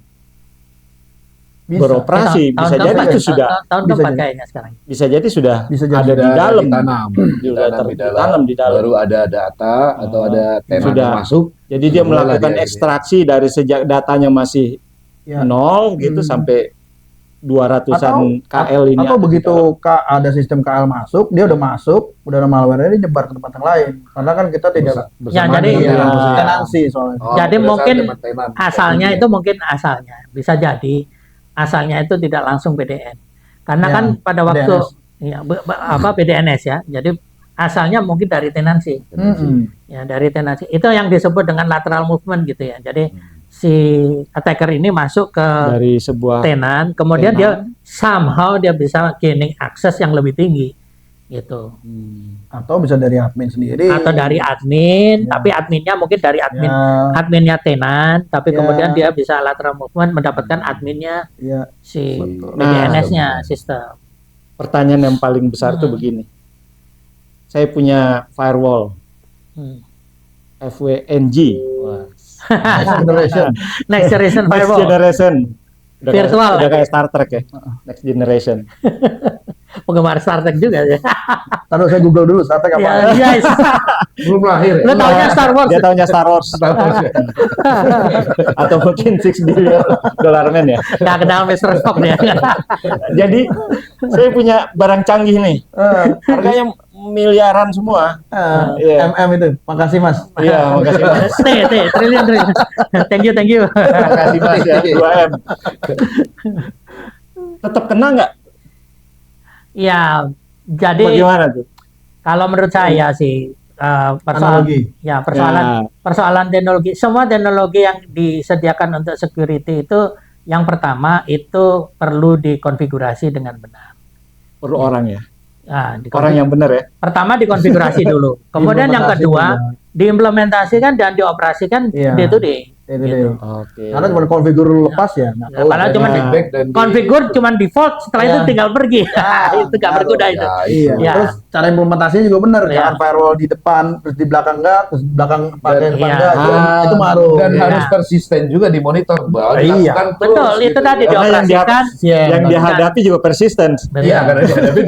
Bisa. beroperasi Tahun bisa jadi keempat itu ya, sudah tahun bisa keempat jadi. kayaknya sekarang. bisa jadi sudah Bisa jadi. ada di dalam, ditanam, ditanam di dalam. baru ada data atau ada tenan Sudah. yang masuk. Jadi dia Mulailah melakukan dia ini. ekstraksi dari sejak datanya masih Ya. nol gitu sampai 200-an KL ini. Atau ada di begitu ada sistem KL masuk, dia udah masuk, udah ada malware ini nyebar ke tempat yang lain. Karena kan kita tidak Ya, jadi tenansi soalnya. Jadi mungkin tenan. asalnya itu mungkin asalnya bisa jadi asalnya itu tidak langsung PDN. Karena Ya, kan pada waktu PDNS. ya, PDNS ya. Jadi asalnya mungkin dari tenancy. Ya, dari tenancy. Itu yang disebut dengan lateral movement gitu ya. Jadi si attacker ini masuk ke Dari sebuah tenan, kemudian dia somehow dia bisa gaining akses yang lebih tinggi gitu. Atau bisa dari admin sendiri. Atau dari admin, tapi adminnya mungkin dari admin adminnya tenan, tapi kemudian dia bisa lateral movement mendapatkan adminnya si DNS-nya sistem. pertanyaan yang paling besar tuh begini. Saya punya firewall FWNG. Wah. Next generation Next firewall. generation. Virtual. Udah kayak Star Trek ya. Next generation. Penggemar Star Trek juga ya. Taruh saya Google dulu Star Trek apa. Ya, yes. Belum lahir ya? Lo taunya Star Wars. Dia taunya Star Wars. Atau mungkin $6 billion man ya. Nggak kenal Mr. Spock dia. Jadi saya punya barang canggih nih. Harganya miliaran semua. Iya. MM itu. Makasih Mas. Iya, makasih Mas. Triliun. Thank you. Makasih Mas ya, 2M. Tetap kena nggak? Ya, jadi Bagaimana tuh? kalau menurut saya sih Analogi. persoalan teknologi, semua teknologi yang disediakan untuk security itu yang pertama itu perlu dikonfigurasi dengan benar. Perlu orang ya. Nah, Orang yang benar ya. pertama dikonfigurasi dulu, kemudian yang kedua diimplementasikan dan dioperasikan day to day. Gitu. Oke. Karena cuma konfigur lepas ya. nggak tahu. Kalau cuma Feedback dan konfigur cuma default, setelah itu tinggal pergi. Itu nggak berguna itu. Iya. Ya. Terus cara implementasinya juga benar. Ya. Jangan firewall di depan, terus di belakang enggak, terus belakang pakai depan Iya. enggak. Itu malu. dan Iya. harus persisten juga dimonitor bahwa Iya. dilakukan terus, Betul, itu gitu. tadi Ya. Karena dioperasikan. yang dihadapi juga persistence. Iya, karena dihadapi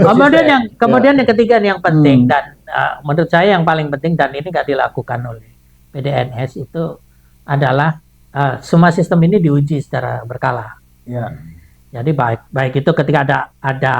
Kemudian yang ketiga yang penting dan menurut saya yang paling penting dan ini nggak dilakukan oleh PDNS itu adalah semua sistem ini diuji secara berkala. Iya. Jadi baik itu ketika ada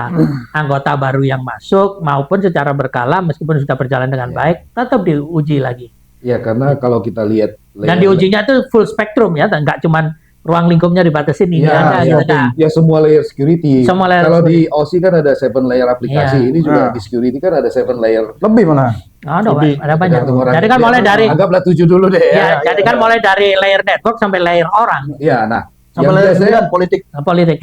anggota baru yang masuk maupun secara berkala meskipun sudah berjalan dengan baik tetap diuji lagi. Ya, karena kalau kita lihat Dan diujinya itu full spektrum ya, nggak cuman ruang lingkupnya dibatasi ini ya, gitu kan. ya semua layer security. Semua layer Kalau di OSI kan ada 7 layer aplikasi, Iya. ini juga di security kan ada 7 layer. Lebih malah. Ada Lebih, banyak. Tergantung orang. Jadi kan mulai dari anggaplah 7 dulu deh ya, jadi kan mulai dari layer network sampai layer orang Ya, nah, Sama yang layer biasanya kan politik. politik.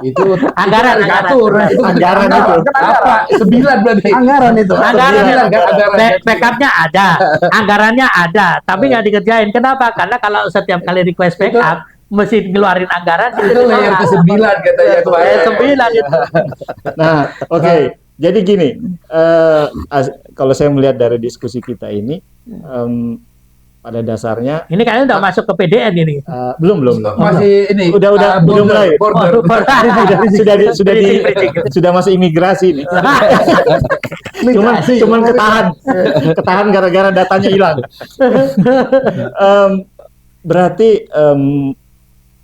itu Anggaran. diatur. Itu Anggaran itu. apa? 9 berarti. Anggaran itu. Anggaran Sembilan, kan, anggaran. backupnya ada, anggarannya ada, tapi nggak dikerjain. Kenapa? Karena kalau setiap kali request backup mesti ngeluarin anggaran Itu layer ke-9 katanya kemarin. Layer 9 itu. Nah, oke. Jadi gini, kalau saya melihat dari diskusi kita ini, pada dasarnya Ini kayaknya udah masuk ke PDN ini. belum. Masih ini. Udah belum mulai. Border. Sudah masuk imigrasi nih. cuman ketahan gara-gara datanya hilang. Berarti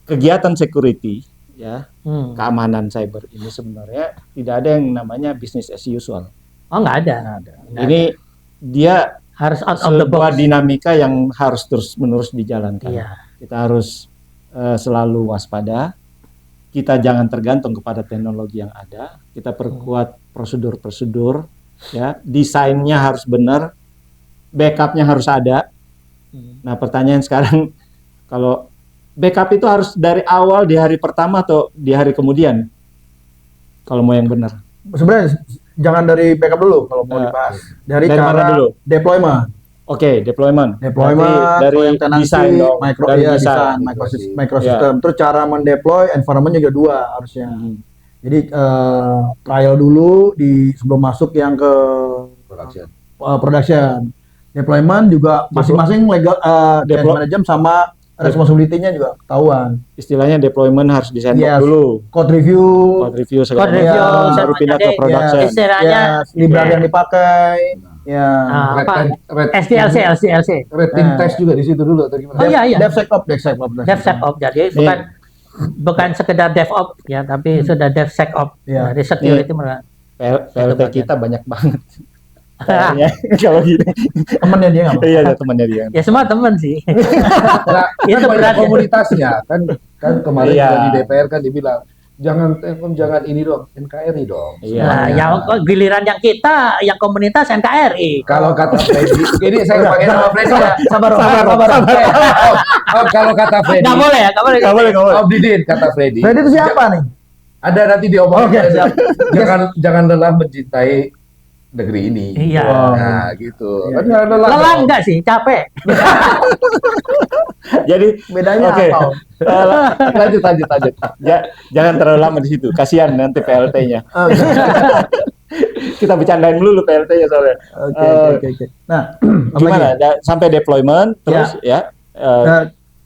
kegiatan security ya, keamanan cyber ini sebenarnya tidak ada yang namanya business as usual. Oh nggak ada. Ini dia Harus out of the sebuah box. dinamika yang harus terus-menerus dijalankan. Iya. Kita harus selalu waspada. Kita jangan tergantung kepada teknologi yang ada. Kita perkuat prosedur-prosedur. Ya, desainnya harus benar, backupnya harus ada. Nah, pertanyaan sekarang, kalau backup itu harus dari awal di hari pertama atau di hari kemudian? Kalau mau yang benar. Sebenarnya jangan dari backup dulu kalau mau dibahas. Dari mana cara dulu? deployment. Oke, deployment. Deployment, dari yang tenancy, desain dong. Dari desain. microsystem. Terus cara mendeploy environment juga dua harusnya. Jadi trial dulu sebelum masuk yang ke production. Deployment juga masing-masing legal change management sama responsibility-nya juga ketahuan. Istilahnya deployment harus di sandbox Yes. dulu. Code review, Segala Code review, macam, baru sama pindah ke jadi, production. istilahnya library yang dipakai, ya. SDLC. Red team test juga di situ dulu atau gimana? Oh iya. DevSecOps. DevSecOps. Jadi bukan sekedar DevOps ya, tapi sudah DevSecOps. Iya. Dari security mereka. PLT kita banyak banget. Kayaknya kalau gini. Temennya dia nggak mau. Iya, ada temannya dia. Ya semua teman sih. Nah, Itu kan banyak berat ya. komunitasnya kan kemarin Iya. juga di DPR kan dibilang jangan ini dong, NKRI dong. Iya. Nah, yang giliran yang kita, yang komunitas NKRI. Kalau kata Freddy, ini saya pakai nama Freddy ya. Sabar. Kalau kata Freddy, Nggak boleh ya, nggak boleh. Om Didin kata Freddy. Freddy itu siapa nih? Ada nanti diomongin. Oke, siap. Jangan lelah mencintai negeri ini. Iya. Nah, gitu. Kan jangan lelah. Lelah dong. enggak sih, capek. Jadi Bedanya oke. apa? Lanjut. Jangan terlalu lama di situ. Kasihan nanti PLT-nya. Oke. Kita bercandain dulu PLT-nya soalnya. Oke. Nah, apa Gimana? lagi? Sampai deployment terus ya.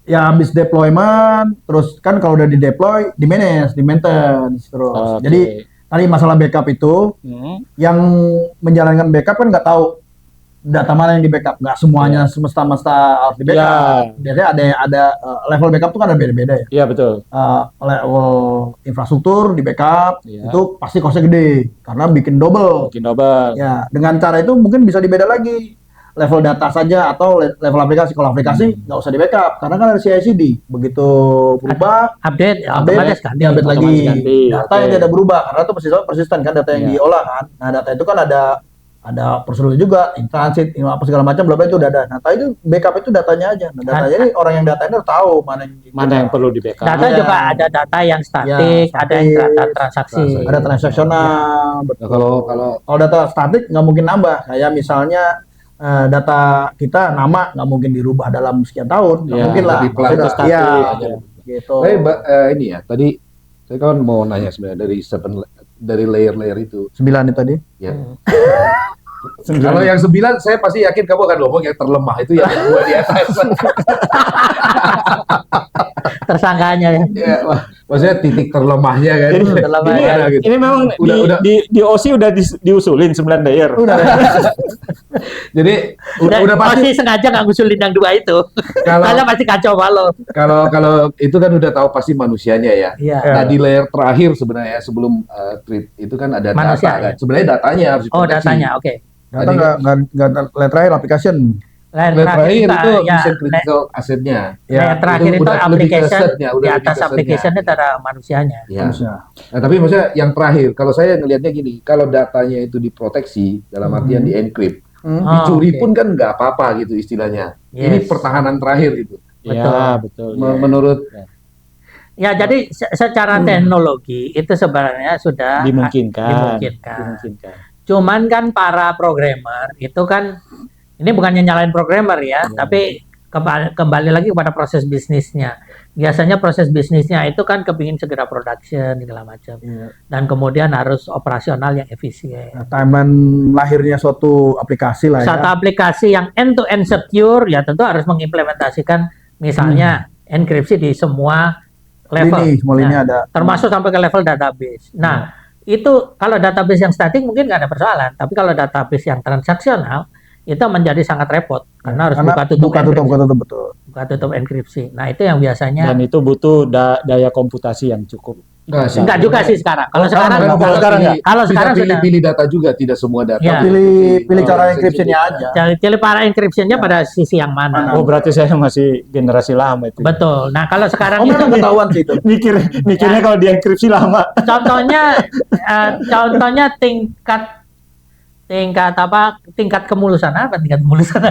Ya habis deployment, terus kan kalau udah di deploy, di manage, di maintenance terus. Oke. Jadi tadi masalah backup itu, yang menjalankan backup kan nggak tahu data mana yang di backup, nggak semuanya semesta-mesta harus di backup. Biasanya ada level backup tuh kan ada beda-beda ya. Iya betul. Level infrastruktur di backup Iya. itu pasti costnya gede karena bikin double. Mungkin double. Ya, dengan cara itu mungkin bisa dibeda lagi level data saja atau level aplikasi. Kalau aplikasi nggak usah di backup karena kan ada CI/CD. Begitu berubah, Update, otomatis kan. diupdate lagi. otomatis ganti. Data yang Oke. tidak berubah karena itu persisten kan data yang Iya. diolah kan. Nah, data itu kan ada prosedur juga, in transit, apa segala macam, bla bla itu udah ada. Nah, itu backup itu datanya aja. Nah, datanya ini orang yang data ini harus tahu Mana yang perlu di backup. Data Iya. juga ada data yang statik, Ya, ada yang statik, data transaksi. ada transaksional. Nah, kalau Kalau data statik nggak mungkin nambah. Kayak misalnya data kita nama nggak mungkin dirubah dalam sekian tahun, nggak Iya, mungkin lah. lebih pelan, Maksudnya, statik iya, aja. gitu. ini ya tadi saya kan mau nanya sebenarnya dari layer-layer itu. 9 itu tadi. Ya. Kalau yang 9 saya pasti yakin kamu akan ngomong yang terlemah itu yang dua di atas. Tersangkanya ya. Ya, maksudnya titik terlemahnya kan. Terlemah Ini, Gimana gitu? ini memang Udah. di OSI udah diusulin 9 layer. Udah. Jadi udah pasti Pasti sengaja nggak ngusulin yang dua itu. Kalau- Karena pasti kacau balau. kalau itu kan udah tahu pasti manusianya ya. Iya. Nah di layer terakhir sebenarnya sebelum treat itu kan ada Manusia, data kan. ya? Sebenarnya datanya harus Oh, diproteksi. datanya, oke. Data Tadi- nggak terakhir application. Layer Layer terakhir juga, itu ya, mission critical assetnya. layer terakhir itu udah lebih ke application, setnya, udah di lebih atas ke setnya. application itu ada manusianya. Ya. Harusnya. Nah, tapi maksudnya yang terakhir, kalau saya ngelihatnya gini, kalau datanya itu diproteksi dalam artian di encrypt, Hmm. Oh, dicuri oke. pun kan nggak apa-apa gitu istilahnya. Yes. Ini pertahanan terakhir gitu. Iya, betul. Menurut Ya, jadi secara teknologi itu sebenarnya sudah Dimungkinkan. dimungkinkan. Cuman kan para programmer itu kan ini bukannya nyalain programmer ya, tapi kembali lagi kepada proses bisnisnya. Biasanya proses bisnisnya itu kan kepingin segera production segala macam, Iya. dan kemudian harus operasional yang efisien. Nah, timeline lahirnya suatu aplikasi lah Satu ya. aplikasi yang end-to-end secure ya tentu harus mengimplementasikan misalnya enkripsi di semua level. Semua lini Nah, ada. termasuk sampai ke level database. Nah, itu kalau database yang statik mungkin nggak ada persoalan, tapi kalau database yang transaksional itu menjadi sangat repot karena harus buka tutup betul. buka tutup enkripsi. Nah, itu yang biasanya Dan itu butuh daya komputasi yang cukup. enggak juga sih sekarang. Kalau sekarang kalau sekarang nggak. kalau sekarang pilih, sudah pilih data juga, tidak semua data. Ya. Pilih cara Oh, encryption-nya aja. cari para enkripsinya pada sisi yang mana. Oh, berarti saya masih generasi lama itu. Betul. Nah, kalau sekarang Oh, itu memang ketahuan sih itu. Mikirnya kalau di enkripsi lama. contohnya tingkat kemulusan apa tingkat kemulusan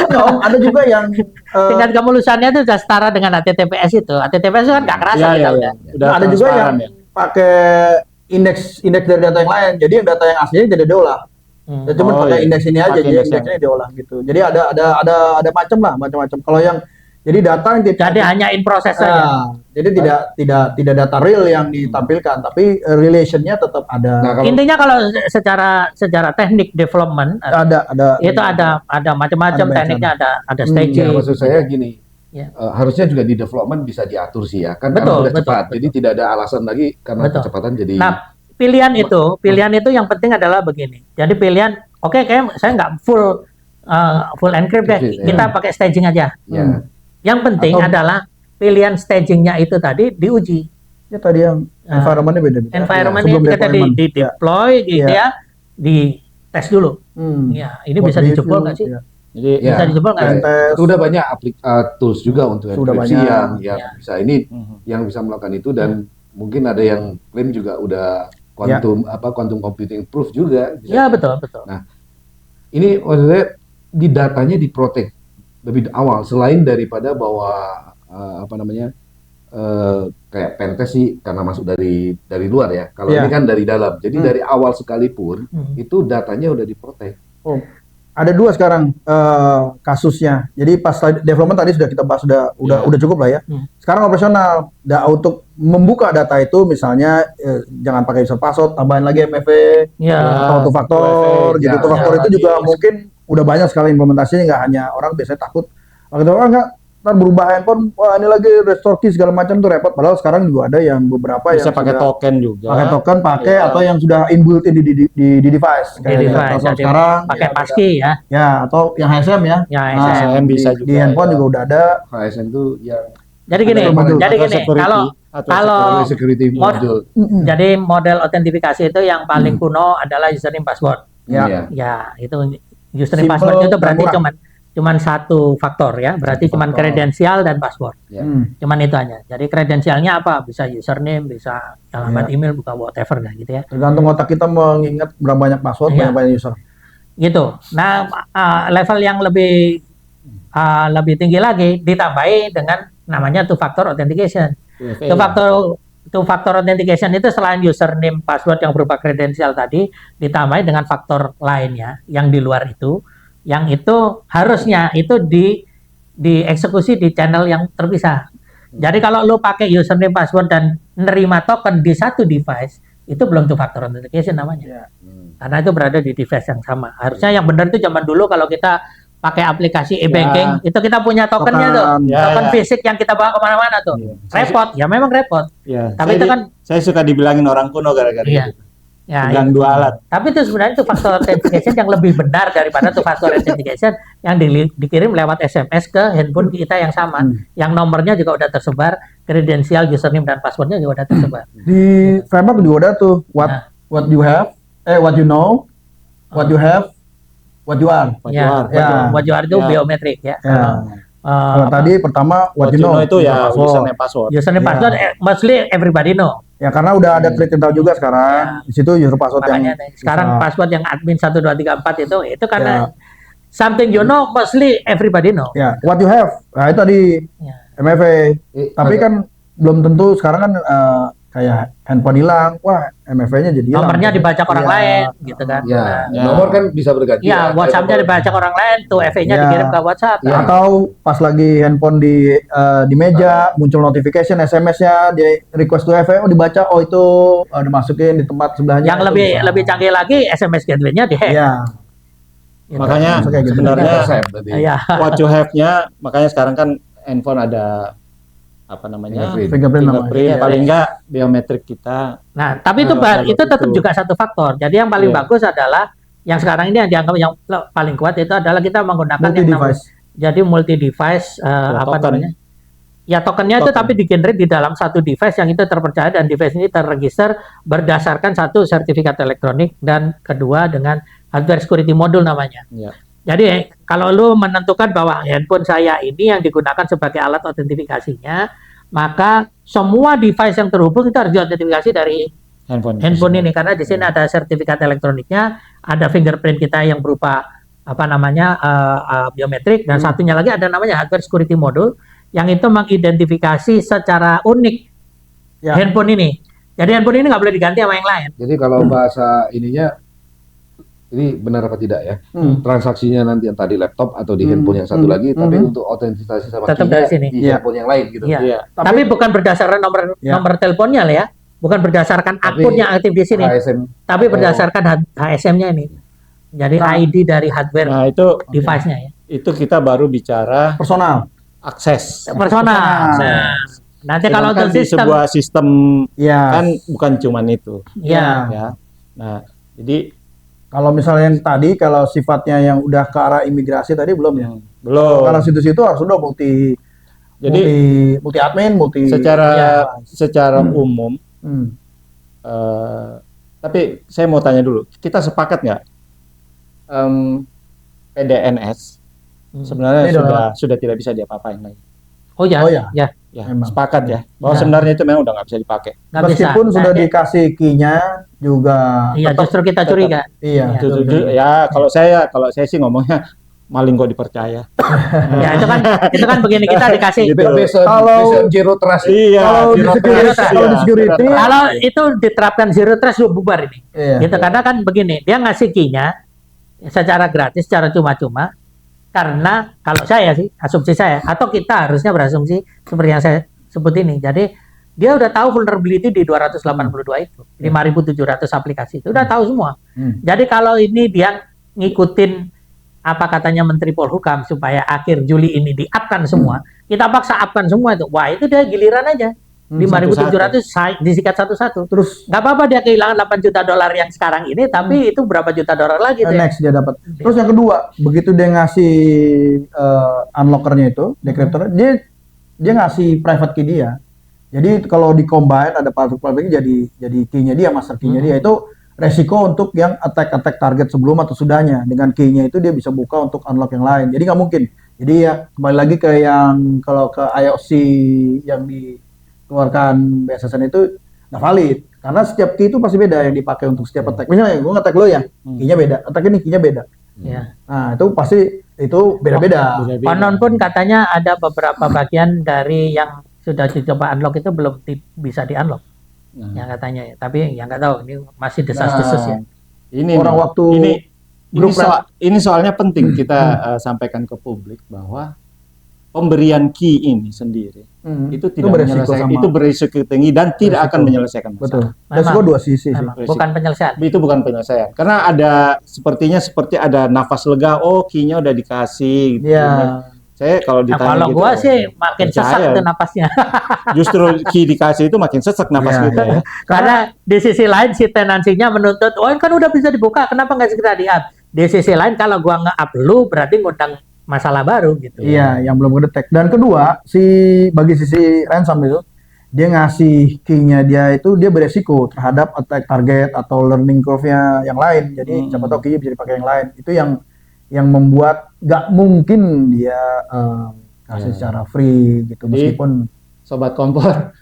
Nggak, Om, ada juga yang tingkat kemulusannya itu sudah setara dengan HTTPS itu. HTTPS itu kan nggak kerasa Iya, kita iya, udah. iya. Udah ada juga yang transparan ya. pakai indeks dari data yang lain. Jadi yang data yang aslinya tidak diolah. Ya cuma Oh, pakai iya. indeks ini aja, Pakai jadi indeks indeksnya yang- diolah gitu. Jadi ada macam-macam. Kalau yang jadi data yang Jadi hanya in process saja. jadi tidak data real yang ditampilkan, tapi relationnya tetap ada. Nah, kalau Intinya kalau secara teknik development ada itu ada macam-macam Ada tekniknya, ada ya, staging. maksud saya gini, Ya. harusnya juga di development bisa diatur sih ya, kan Betul, karena udah betul, cepat, betul. jadi tidak ada alasan lagi karena Betul. kecepatan jadi. Nah, pilihan itu yang penting adalah begini. Jadi pilihan, oke, kayak saya nggak full encrypt deh. Encrypt, Kita ya. pakai staging aja. ya. Yang penting Atau- adalah pilihan stagingnya itu tadi diuji. Ya tadi yang Nah, environment-nya beda. Environment Sebelum ini kita deployment. di deploy gitu ya, di tes dulu. Hmm. Ya, ini Buat bisa review, dijebol nggak sih? ya. Jadi Ya. Bisa dijebol nggak? Ya. sih? Tes. Itu udah banyak tools juga untuk Sudah enkripsi banyak. yang Ya. bisa ini Mhm. yang bisa melakukan itu dan mungkin ada yang klaim juga udah quantum computing proof juga. Ya, betul. Nah, ini maksudnya di datanya diprotek lebih awal selain daripada bahwa kayak pentest sih karena masuk dari luar ya. Kalau ini kan dari dalam. Jadi dari awal sekalipun itu datanya udah diprotek. Oh, ada 2 sekarang kasusnya. Jadi pas development tadi sudah kita bahas, udah cukup lah ya. Sekarang operasional, untuk membuka data itu misalnya jangan pakai user password, tambahin lagi MFA atau two factor gitu. Two factor itu juga mungkin udah banyak sekali implementasinya, nggak hanya orang biasanya takut. Kalau nggak ntar berubah handphone, wah ini lagi restore key segala macam tuh repot. Padahal sekarang juga ada yang beberapa bisa yang pakai token juga. Pakai token, atau yang sudah inbuilt di device. Kayak sekarang pakai passkey ya. Ya, atau yang HSM ya. HSM bisa juga. Di handphone juga udah ada. HSM tuh yang Jadi gini, kalau security module. Jadi model autentifikasi itu yang paling kuno adalah username password. Ya, itu username password itu berarti cuman satu faktor ya, berarti cuman kredensial dan password. Cuman itu aja. Jadi kredensialnya apa? Bisa username, bisa alamat email, buka whatever lah gitu ya. Tergantung otak kita mengingat berapa banyak password, berapa banyak user. Gitu. Nah, level yang lebih tinggi lagi ditambahi dengan namanya two factor authentication. Two factor authentication itu selain username, password yang berupa kredensial tadi, ditambahi dengan faktor lainnya yang di luar itu, yang itu harusnya itu dieksekusi di channel yang terpisah. Jadi kalau lo pakai username, password dan nerima token di satu device, itu belum two factor authentication namanya. Karena itu berada di device yang sama. Harusnya yang benar itu zaman dulu kalau kita pakai aplikasi e-banking, itu kita punya tokennya tuh, token fisik yang kita bawa kemana-mana tuh. Repot, ya memang repot. Tapi itu kan saya suka dibilangin orang kuno gara-gara itu. Pegang 2 alat. Tapi itu sebenarnya itu factor authentication yang lebih benar daripada itu factor authentication yang dikirim lewat SMS ke handphone kita yang sama, yang nomornya juga udah tersebar, kredensial, username dan passwordnya juga udah tersebar. Di framework juga ada tuh what you have, what you know, what you have, what you are. What you are itu biometrik ya. Kalau tadi pertama what you know itu ya username password. Username password mostly everybody know. Ya karena udah ada kriteria juga sekarang. Di situ user password makanya sekarang password yang admin 1 2 3 4 itu karena something you know mostly everybody know. Ya, what you have. Nah, itu tadi MFA. Tapi kan belum tentu sekarang kan kayak handphone hilang, wah MFA-nya jadi hilang. Nomornya dibaca orang lain gitu kan. Nomor kan bisa berganti. WhatsApp-nya dibaca orang lain, tuh FA-nya dikirim ke WhatsApp. Atau pas lagi handphone di meja muncul notification SMS-nya, dia request to FA, dibaca, itu dimasukin di tempat sebelahnya. Yang lebih canggih lagi SMS gateway-nya di-hack. Gitu. Makanya sebenarnya what you have-nya, makanya sekarang kan handphone ada fingerprint paling enggak biometrik kita. Nah, tapi itu tetap juga satu faktor. Jadi yang paling bagus adalah yang sekarang ini yang dianggap yang paling kuat itu adalah kita menggunakan multi device ya tokennya itu tapi di-generate di dalam satu device yang itu terpercaya dan device ini terregister berdasarkan satu sertifikat elektronik dan kedua dengan hardware security module namanya. Jadi kalau lu menentukan bahwa handphone saya ini yang digunakan sebagai alat autentifikasinya, maka semua device yang terhubung itu harus diautentifikasi dari handphone ini karena di sini ada sertifikat elektroniknya, ada fingerprint kita yang berupa biometrik dan satunya lagi ada namanya hardware security module yang itu mengidentifikasi secara unik handphone ini. Jadi handphone ini nggak boleh diganti sama yang lain. Jadi kalau bahasa ininya ini benar apa tidak ya? Transaksinya nanti yang tadi laptop atau di handphone yang satu lagi, tapi untuk autentisasi sama tetap dari sini di handphone yang lain gitu. Tapi bukan berdasarkan nomor teleponnya ya, bukan berdasarkan akun yang aktif di sini, tapi berdasarkan HSM-nya ini. Jadi ID dari hardware device-nya ya. Itu kita baru bicara personal akses. Nanti kalau untuk di sebuah sistem kan bukan cuman itu. Nah, jadi kalau misalnya yang tadi, kalau sifatnya yang udah ke arah imigrasi tadi belum ya? Belum. Karena situ-situ harus udah multi admin, secara umum. Tapi saya mau tanya dulu, kita sepakat nggak PDNS sebenarnya sudah tidak bisa diapa-apain lagi? Oh ya, Oh, ya. ya, Ya, Memang. sepakat ya. Bahwa Ya. sebenarnya itu memang udah nggak bisa dipakai. nggak bisa. Meskipun sudah Nah, dikasih key-nya juga iya, tetap- justru kita curiga. Iya. Iya. Ya, kalau saya sih ngomongnya maling kok dipercaya. Ya itu kan begini, kita dikasih. Gitu. Kalau- based on zero trust. Iya, Kalau di zero security- trust, kalau di iya, security- zero trust. Kalau itu diterapkan zero trust, lu bubar ini. Iya. Gitu, karena kan begini, dia ngasih key-nya secara gratis, secara cuma-cuma. Karena kalau saya sih, asumsi saya, atau kita harusnya berasumsi seperti yang saya sebut ini. Jadi dia udah tahu vulnerability di 282 itu, 5.700 aplikasi itu udah tahu semua. Jadi kalau ini dia ngikutin apa katanya Menteri Polhukam supaya akhir Juli ini di-up-kan semua, kita paksa up-kan semua itu. Wah, itu dia giliran aja. 5.700 disikat satu-satu. Terus Nggak apa-apa dia kehilangan 8 juta dolar yang sekarang ini, tapi itu berapa juta dolar lagi tuh ya? next dia dapat. Terus yang kedua, begitu dia ngasih unlockernya itu, decryptor, dia ngasih private key dia. Jadi kalau di combine ada private key jadi key-nya dia, master key-nya dia itu resiko untuk yang attack target sebelum atau sudahnya. Dengan key-nya itu dia bisa buka untuk unlock yang lain. Jadi nggak mungkin. Jadi ya kembali lagi ke yang kalau ke IOC yang dikeluarkan BSSN itu nggak valid. Karena setiap key itu pasti beda yang dipakai untuk setiap attack. Misalnya gue nge-attack lo ya, key-nya beda. Attack ini key-nya beda. Ya. Nah itu pasti itu beda-beda. Konon pun katanya ada beberapa bagian dari yang sudah dicoba unlock itu belum bisa di-unlock. Nah, Ya katanya ya. Tapi ya nggak tahu, ini masih desas-desus ya. ini Orang nih, waktu ini soalnya penting kita sampaikan ke publik bahwa pemberian key ini sendiri itu tidak menyelesaikan, itu berisiko tinggi dan tidak akan menyelesaikan masalah. Betul. Memang. Resiko dua sisi sih. Memang, bukan penyelesaian. Itu bukan penyelesaian. Karena ada seperti ada nafas lega, oh key-nya udah dikasih gitu. Iya. Saya kalau Nah, ditanya kalau gitu, gua sih makin percaya. sesak itu napasnya. Justru key dikasih itu makin sesak nafas Iya, kita ya. Karena di sisi lain si tenansinya menuntut, oh kan udah bisa dibuka, kenapa nggak segera di-up? Di sisi lain kalau gua nge-up lu berarti ngundang masalah baru gitu. Iya, yang belum ngedetek. Dan kedua, bagi sisi ransom itu, dia ngasih key-nya dia itu dia beresiko terhadap attack target atau learning curve-nya yang lain. Jadi siapa tahu key-nya bisa dipakai yang lain. Itu yang membuat nggak mungkin dia kasih secara free gitu. Jadi, Meskipun Sobat kompor,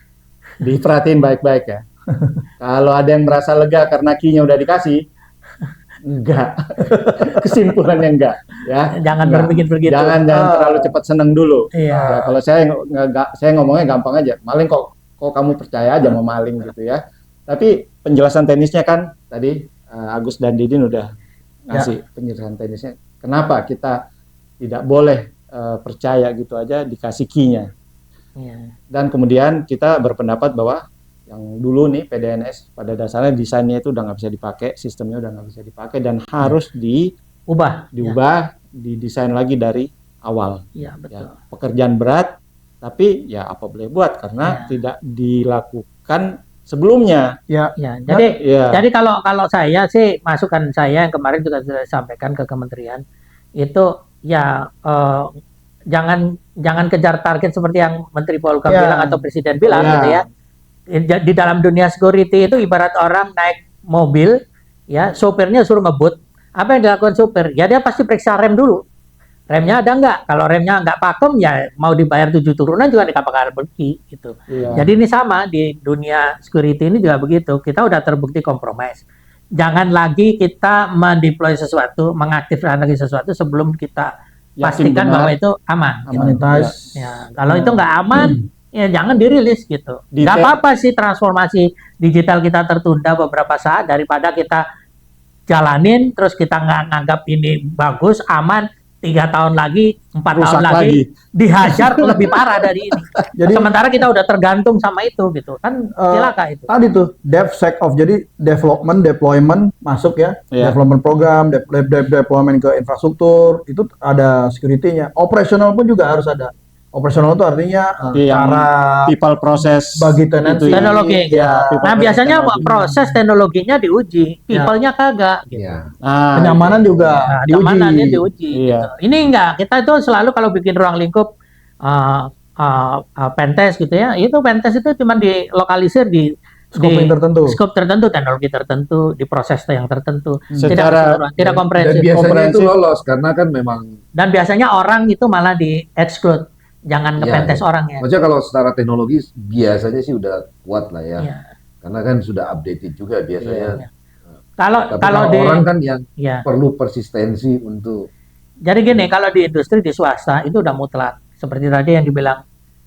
diperhatiin baik-baik ya. Kalau ada yang merasa lega karena key-nya udah dikasih, enggak. Kesimpulannya enggak, ya. Jangan Enggak. berpikir begitu. Jangan terlalu cepat seneng dulu. Iya. Ya, kalau saya ngomongnya gampang aja. Maling kok kamu percaya aja mau maling gitu ya. Tapi penjelasan teknisnya kan tadi Agus dan Didin udah ngasih penjelasan teknisnya. Kenapa kita tidak boleh percaya gitu aja dikasih key-nya. Iya. Dan kemudian kita berpendapat bahwa yang dulu nih PDNS pada dasarnya desainnya itu udah nggak bisa dipakai, sistemnya udah nggak bisa dipakai dan harus Ubah. diubah, didesain lagi dari awal. Iya, betul. Ya, pekerjaan berat, tapi ya apa boleh buat karena tidak dilakukan sebelumnya. Ya, jadi Ya. jadi kalau saya sih masukan saya yang kemarin juga sudah sampaikan ke kementerian itu ya jangan kejar target seperti yang Menteri Polhukam bilang atau Presiden bilang gitu ya. Di dalam dunia security itu ibarat orang naik mobil ya, sopirnya suruh ngebut. Apa yang dilakukan sopir? Ya dia pasti periksa rem dulu. Remnya ada nggak? Kalau remnya nggak pakem ya mau dibayar 7 turunan juga dikapakar pergi gitu. Iya. Jadi ini sama di dunia security ini juga begitu. Kita udah terbukti kompromis. Jangan lagi kita mendeploy sesuatu, mengaktifkan lagi sesuatu sebelum kita Yakin pastikan benar. bahwa itu aman. Gitu. monetize. Ya, kalau itu nggak aman, ya jangan dirilis gitu. Nggak Detail. apa-apa sih transformasi digital kita tertunda beberapa saat daripada kita jalanin terus kita nggak nganggap ini bagus, aman, 3 tahun lagi, 4 tahun Rusak lagi, lagi. dihajar lebih parah dari ini. Jadi Sementara kita udah tergantung sama itu gitu kan, celaka itu. tadi tuh DevSecOps, jadi deployment masuk ya, Iya. development program, deployment ke infrastruktur itu ada security-nya. Operational pun juga harus ada. Operational itu artinya Yang cara people process bagi tenancy, itu ya. Teknologi. Ya, people Nah process biasanya teknologi. proses teknologinya diuji, people-nya kagak. Gitu. Iya. Nah, kenyamanan juga Nah, diuji. keamanannya diuji. Iya. Gitu. Ini enggak, kita itu selalu kalau bikin ruang lingkup pentest gitu ya, itu pentest itu cuma dilokalisir di Scope yang tertentu. scope tertentu, teknologi tertentu, di proses yang tertentu, Secara- tidak keseluruhan, tidak Dan komprehensif. biasanya itu komprehensif. lolos karena kan memang Dan biasanya orang itu malah di exclude. jangan Iya, ngepentes iya. orang ya. Maksudnya kalau secara teknologi biasanya sih udah kuat lah ya. Iya. Karena kan sudah updated juga biasanya. Iya. Kalau Tapi kalau kalau di orang kan yang ya. perlu persistensi untuk Jadi gini, kalau di industri di swasta itu udah mutlak. Seperti tadi yang dibilang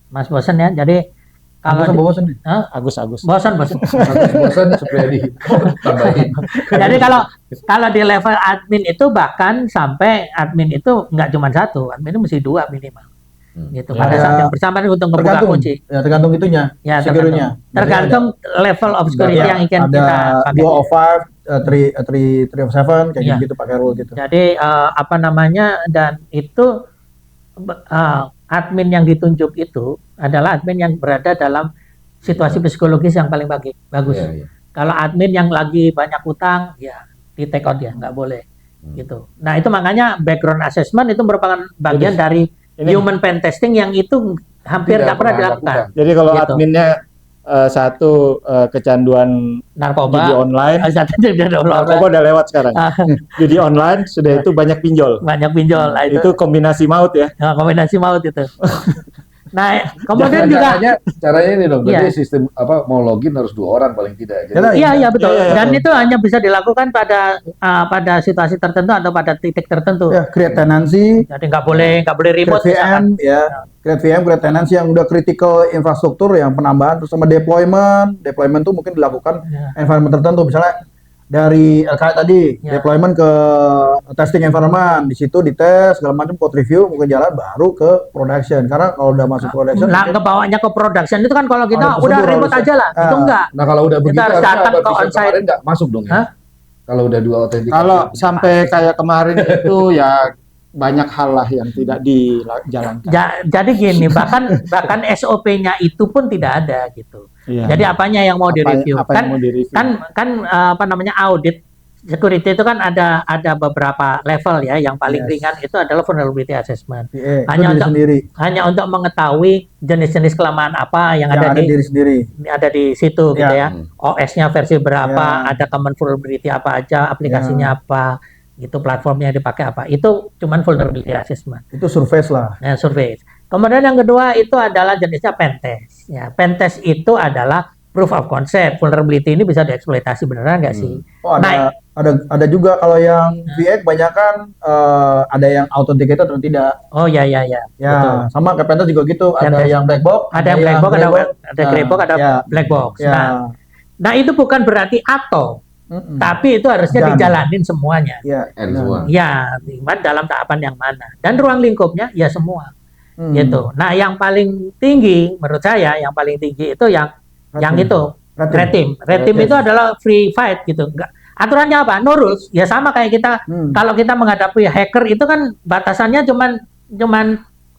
Mas Bosen ya. Jadi kalau bosan nih. Hah? Agus. bosan. bosan supaya ditambahin. Jadi kalau di level admin itu bahkan sampai admin itu nggak cuma satu, admin itu mesti 2 minimal. Gitu. Ya. Pada saat yang bersamaan untuk ngebuka Tergantung, kunci. ya tergantung itunya, Ya, security-nya. tergantung level of security Ya, yang ingin kita ada pakai. 205, 307, kayak Iya. gitu pakai rule gitu. Jadi apa namanya, dan itu admin yang ditunjuk itu adalah admin yang berada dalam situasi psikologis yang paling bagus. Iya, iya. Kalau admin yang lagi banyak utang, ya di take out ya, nggak boleh gitu. Nah itu makanya background assessment itu merupakan bagian dari human pen testing yang itu hampir nggak pernah dilakukan. Jadi kalau Gitu. adminnya satu kecanduan Narkoba, judi online, narkoba udah lewat sekarang. Judi online sudah itu banyak pinjol. banyak pinjol. Nah, Itu kombinasi maut ya. kombinasi maut itu. Nah, kemudian juga caranya ini dong. Iya. Berarti sistem mau login harus 2 orang paling tidak. Jadi, iya betul. Iya, iya, Dan itu hanya bisa dilakukan pada situasi tertentu atau pada titik tertentu. Ya, create tenancy, Jadi nggak boleh remote. create VM, ya, create tenancy yang udah critical infrastruktur yang penambahan, terus sama deployment tuh mungkin dilakukan environment tertentu, misalnya dari LKA tadi deployment ke testing environment, di situ dites segala macam, code review mungkin jalan baru ke production, karena kalau udah masuk production Nah, kebawanya ke production itu kan kalau kita Ada udah prosedur remote harusnya. aja lah, itu enggak. nah kalau udah begitu harus harusnya datang ke baptisan onsite. kemarin nggak masuk dong ya. Hah? Kalau udah 2 autentikasi. Kalau sampai kayak kemarin itu ya banyak hal lah yang tidak dijalankan. Jadi gini, bahkan SOP-nya itu pun tidak ada gitu. Iya. Jadi apanya yang mau direview? Apa yang mau direview? Kan apa namanya, audit security itu kan ada beberapa level ya. Yang paling ringan itu adalah vulnerability assessment. Hanya untuk mengetahui jenis-jenis kelemahan apa yang ada di diri sendiri. Ada di situ gitu ya. OS-nya versi berapa, ada common vulnerability apa aja, aplikasinya apa, gitu, platformnya dipakai apa. Itu cuman vulnerability assessment. Itu surface lah. Nah, survei. Kemudian yang kedua itu adalah jenisnya pentest. Ya, pentest itu adalah proof of concept. Vulnerability ini bisa dieksploitasi beneran nggak sih? Oh, ada juga kalau yang VX kebanyakan ada yang authenticated atau tidak. Oh ya. Ya, Betul. sama kayak pentest juga gitu. Ada Pentest. yang black box, Ada yang black box, ada grey box, ada black box. Ya. Nah, itu bukan berarti atau, tapi itu harusnya dijalanin semuanya. Ya, semua. Ya, dalam tahapan yang mana. Dan ruang lingkupnya ya semua. Gitu. Nah, yang paling tinggi menurut saya, yang paling tinggi itu yang itu red team. Red team itu adalah free fight gitu. Enggak. Aturannya apa? No rules. Ya sama kayak kita kalau kita menghadapi hacker itu kan batasannya cuman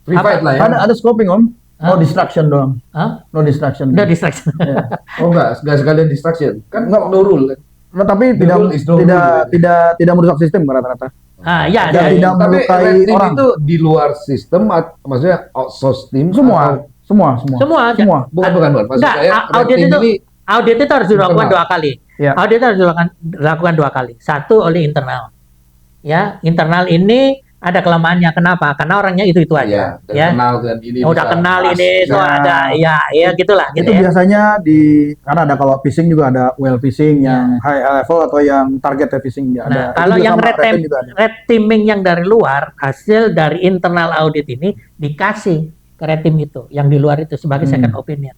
Free fight lah ya. Ada scoping Om. No distraction doang. No distraction. No distraction. Oh enggak sekalian distraction. Kan no rule. Nah, tapi tidak merusak sistem rata-rata. Ya. Tidak Tapi melukai red team orang. itu di luar sistem, maksudnya outsource team Semua. Bukan. Maksud Enggak, saya audit itu harus dilakukan internal. 2 kali. Ya. Audit itu harus dilakukan 2 kali. Satu oleh internal. Ya, internal ini ada kelemahannya. Kenapa? Karena orangnya itu aja. Dan kenal dan ini udah bisa kenal pas. ini itu ada ya gitulah gitu Itu ya. biasanya karena ada kalau phishing juga ada well phishing yang high level atau yang target phishing ya ada. Nah, kalau Itu juga yang sama red teaming yang dari luar, hasil dari internal audit ini dikasih ke red team itu, yang di luar itu sebagai second opinion.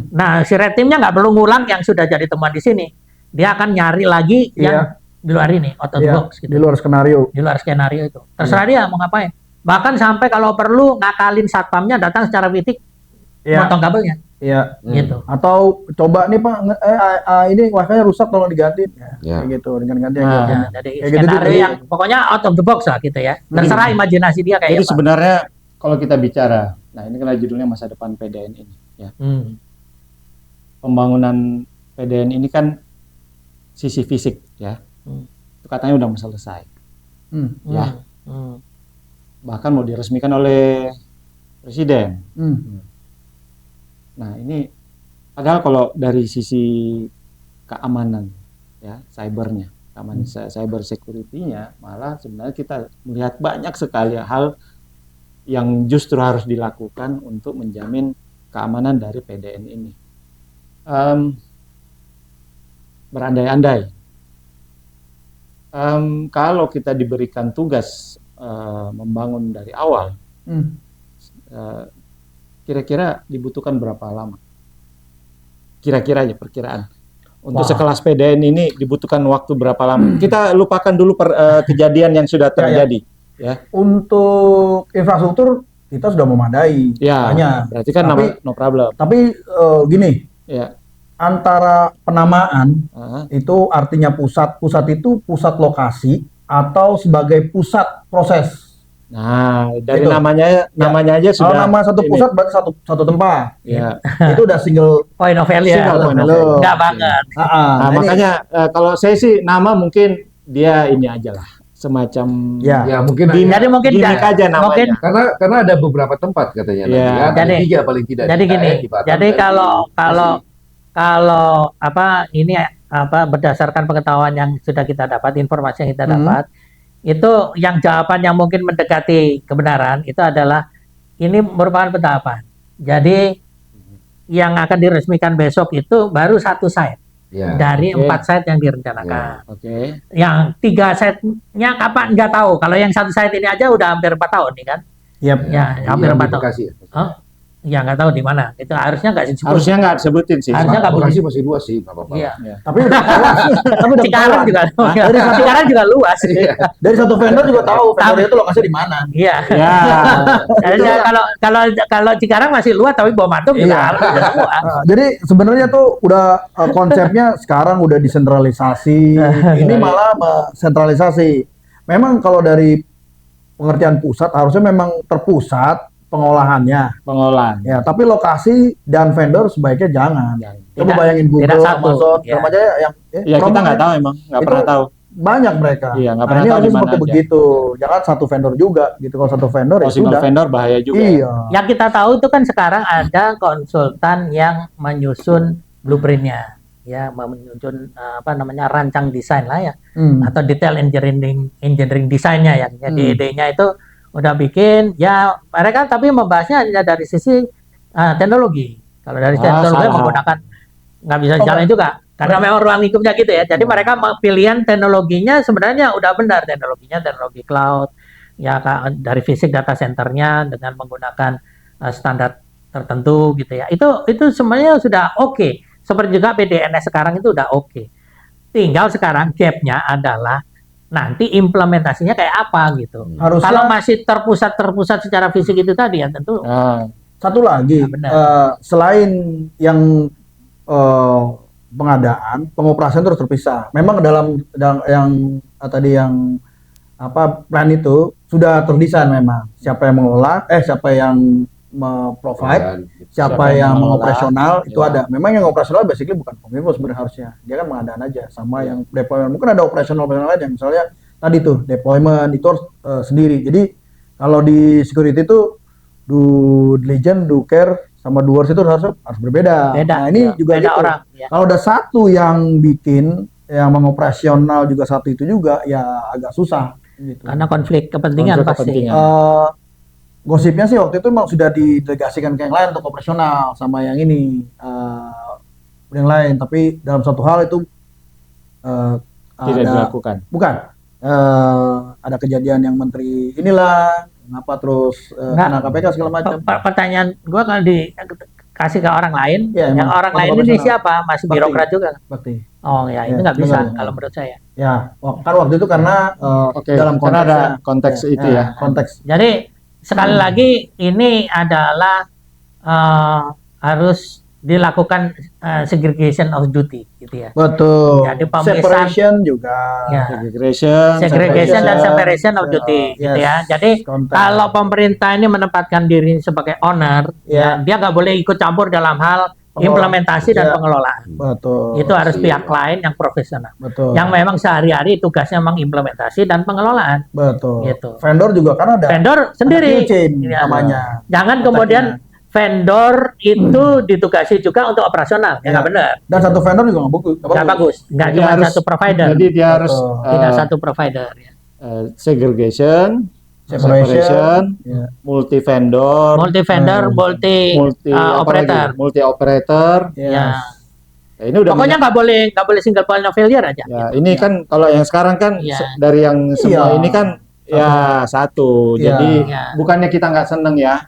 Nah, si red teamnya nggak perlu ngulang yang sudah jadi temuan di sini. Dia akan nyari lagi yang di luar ini, out of the box gitu. Di luar skenario. Di luar skenario itu. Terserah dia mau ngapain. Bahkan sampai kalau perlu ngakalin satpamnya datang secara fisik, potong kabelnya. Iya. Gitu. Atau coba nih Pak, ini wifi-nya rusak tolong diganti. Kayak gitu dengan ganti Jadi skenario yang pokoknya out of the box lah gitu ya. Terserah imajinasi dia kayak Jadi sebenarnya kalau kita bicara, nah ini kan judulnya masa depan PDN ini ya. Pembangunan PDN ini kan sisi fisik ya. Itu katanya udah mau selesai. Bahkan mau diresmikan oleh presiden. Nah ini padahal kalau dari sisi keamanan ya, cybernya, keamanan cyber security-nya, malah sebenarnya kita melihat banyak sekali hal yang justru harus dilakukan untuk menjamin keamanan dari PDN ini. Berandai-andai, kalau kita diberikan tugas membangun dari awal, kira-kira dibutuhkan berapa lama? Kira-kira aja perkiraan. Untuk sekelas PDN ini dibutuhkan waktu berapa lama? Kita lupakan dulu kejadian yang sudah terjadi. Ya. Untuk infrastruktur kita sudah memadai. Ya, Hanya. berarti kan no problem. Tapi gini, Ya. antara penamaan itu artinya pusat itu pusat lokasi atau sebagai pusat proses. Nah, dari Itu. namanya aja Kalau sudah. nama satu pusat berarti satu tempat. Ya. Itu udah single. Point of value ya. Single point of value. Enggak banget. Nah, ini- makanya kalau saya sih nama mungkin dia ini aja lah, semacam Ya mungkin Jadi mungkin gimmick aja namanya. mungkin karena ada beberapa tempat katanya Iya. nanti kan. Ada Jadi- 3 paling tidak. jadi di gini, KL, di Batam, jadi dan di kalau apa ini apa berdasarkan pengetahuan yang sudah kita dapat, informasi yang kita dapat, itu yang jawaban yang mungkin mendekati kebenaran itu adalah ini merupakan pentahapan. Jadi yang akan diresmikan besok itu baru satu site Ya. dari Oke. 4 site yang direncanakan. Oke. Yang 3 site-nya kapan nggak tahu. Kalau yang 1 site ini aja udah hampir 4 tahun nih kan? Yap. Ya, hampir Yang 4 di tahun. Bekasi ya. Ya nggak tahu di mana. Itu harusnya nggak disebut. Harusnya nggak disebutin sih. Harusnya nggak Bekasi masih luas sih, nggak apa-apa. Iya. Tapi udah ketahuan. Tapi udah Cikarang ketahuan. juga, Cikarang juga luas. Dari satu vendor juga tahu vendor itu lokasinya di mana. Iya. Ya. Harusnya kalau Cikarang masih luas, tapi Bawah Matung juga Iya. udah semua. Jadi sebenarnya tuh udah konsepnya sekarang udah disentralisasi. Ini malah sentralisasi. Memang kalau dari pengertian pusat harusnya memang terpusat pengolahannya. Pengolahan. Ya, tapi lokasi dan vendor sebaiknya jangan. Coba Tidak- bayangin Google, tidak satu. Amazon, Ya. sama aja yang Ya kita nggak tahu emang, nggak Itu pernah tahu. banyak mereka. Iya, nggak Nah, pernah ini tahu harusnya di mana seperti aja. begitu. Jangan satu vendor juga gitu. Kalau satu vendor Kalau ya single sudah. vendor bahaya juga. Iya. Yang kita tahu itu kan sekarang ada konsultan yang menyusun blueprintnya, ya, menyusun apa namanya rancang desain lah ya, atau detail engineering desainnya ya. Jadi idenya itu udah bikin, ya mereka tapi membahasnya hanya dari sisi teknologi. Kalau dari teknologi salah. menggunakan nggak bisa jalan juga, karena memang ruang lingkupnya gitu ya. Jadi mereka pilihan teknologinya sebenarnya udah benar, teknologi cloud, ya dari fisik data centernya dengan menggunakan standar tertentu gitu ya. Itu semuanya sudah oke. Seperti juga PDNS sekarang itu udah oke. Tinggal sekarang gap-nya adalah nanti implementasinya kayak apa gitu. Harusnya Kalau masih terpusat secara fisik itu tadi ya tentu satu lagi, Ya, benar. selain yang pengadaan, pengoperasian terus terpisah. Memang dalam yang tadi yang apa plan itu sudah terdesain memang siapa yang mengelola, siapa yang provide, siapa yang mengoperasional itu ada. Memang yang operasional basically bukan Kominfo sebenarnya harusnya. Dia kan pengadaan aja sama yang deployment. Mungkin ada operasional lain yang misalnya tadi tuh deployment itu harus sendiri. Jadi kalau di security itu do diligence, do care sama doers itu harus berbeda. beda. Nah, ini juga beda gitu. orang. Ya. Kalau ada satu yang bikin yang mengoperasional juga satu itu juga ya agak susah gitu. Karena konflik kepentingan Konflik pasti. kepentingan. Gosipnya sih waktu itu memang sudah didelegasikan ke yang lain untuk operasional sama yang ini yang lain, tapi dalam satu hal itu Tidak dilakukan. bukan ada kejadian yang menteri inilah kenapa terus kena KPK segala macam. Pertanyaan gua kalau dikasih ke orang lain, Ya, yang emang orang lain ini operasional. siapa? Masih Bakti. birokrat juga. Bakti. Oh ya, itu Ya, nggak bisa benar. kalau menurut saya. Ya, kan waktu itu karena Oke, dalam karena ada konteksnya, konteks itu ya. konteks. Jadi sekali lagi ini adalah harus dilakukan segregation of duty gitu ya. Betul. Jadi pemisahan- Separation juga. Ya. Segregation, Segregation dan separation of duty gitu ya. Jadi Konteks. kalau pemerintah ini menempatkan diri sebagai owner, Ya. dia nggak boleh ikut campur dalam hal Pengelolaan. implementasi dan Ya. pengelolaan. Betul. Itu harus Iya. pihak lain yang profesional. Betul. Yang memang sehari-hari tugasnya mengimplementasi dan pengelolaan. Betul. Gitu. Vendor juga kan ada. Vendor sendiri. chain Ya. namanya. Jangan kemudian vendor itu ditugasi juga untuk operasional. Ya Ya. nggak benar. Dan satu vendor juga nggak Nggak bagus. Nggak Jadi cuma harus- satu provider. Jadi dia harus Betul. Tidak satu provider. Ya. segregation, separation, Ya. multi vendor, multi vendor, multi operator. multi operator. Ya. Ya, ini udah Pokoknya nggak boleh single point of failure aja. ya, ini kan kalau yang sekarang kan Ya. dari yang semua Iya. ini kan ya satu. Iya. Jadi Ya. bukannya kita nggak seneng ya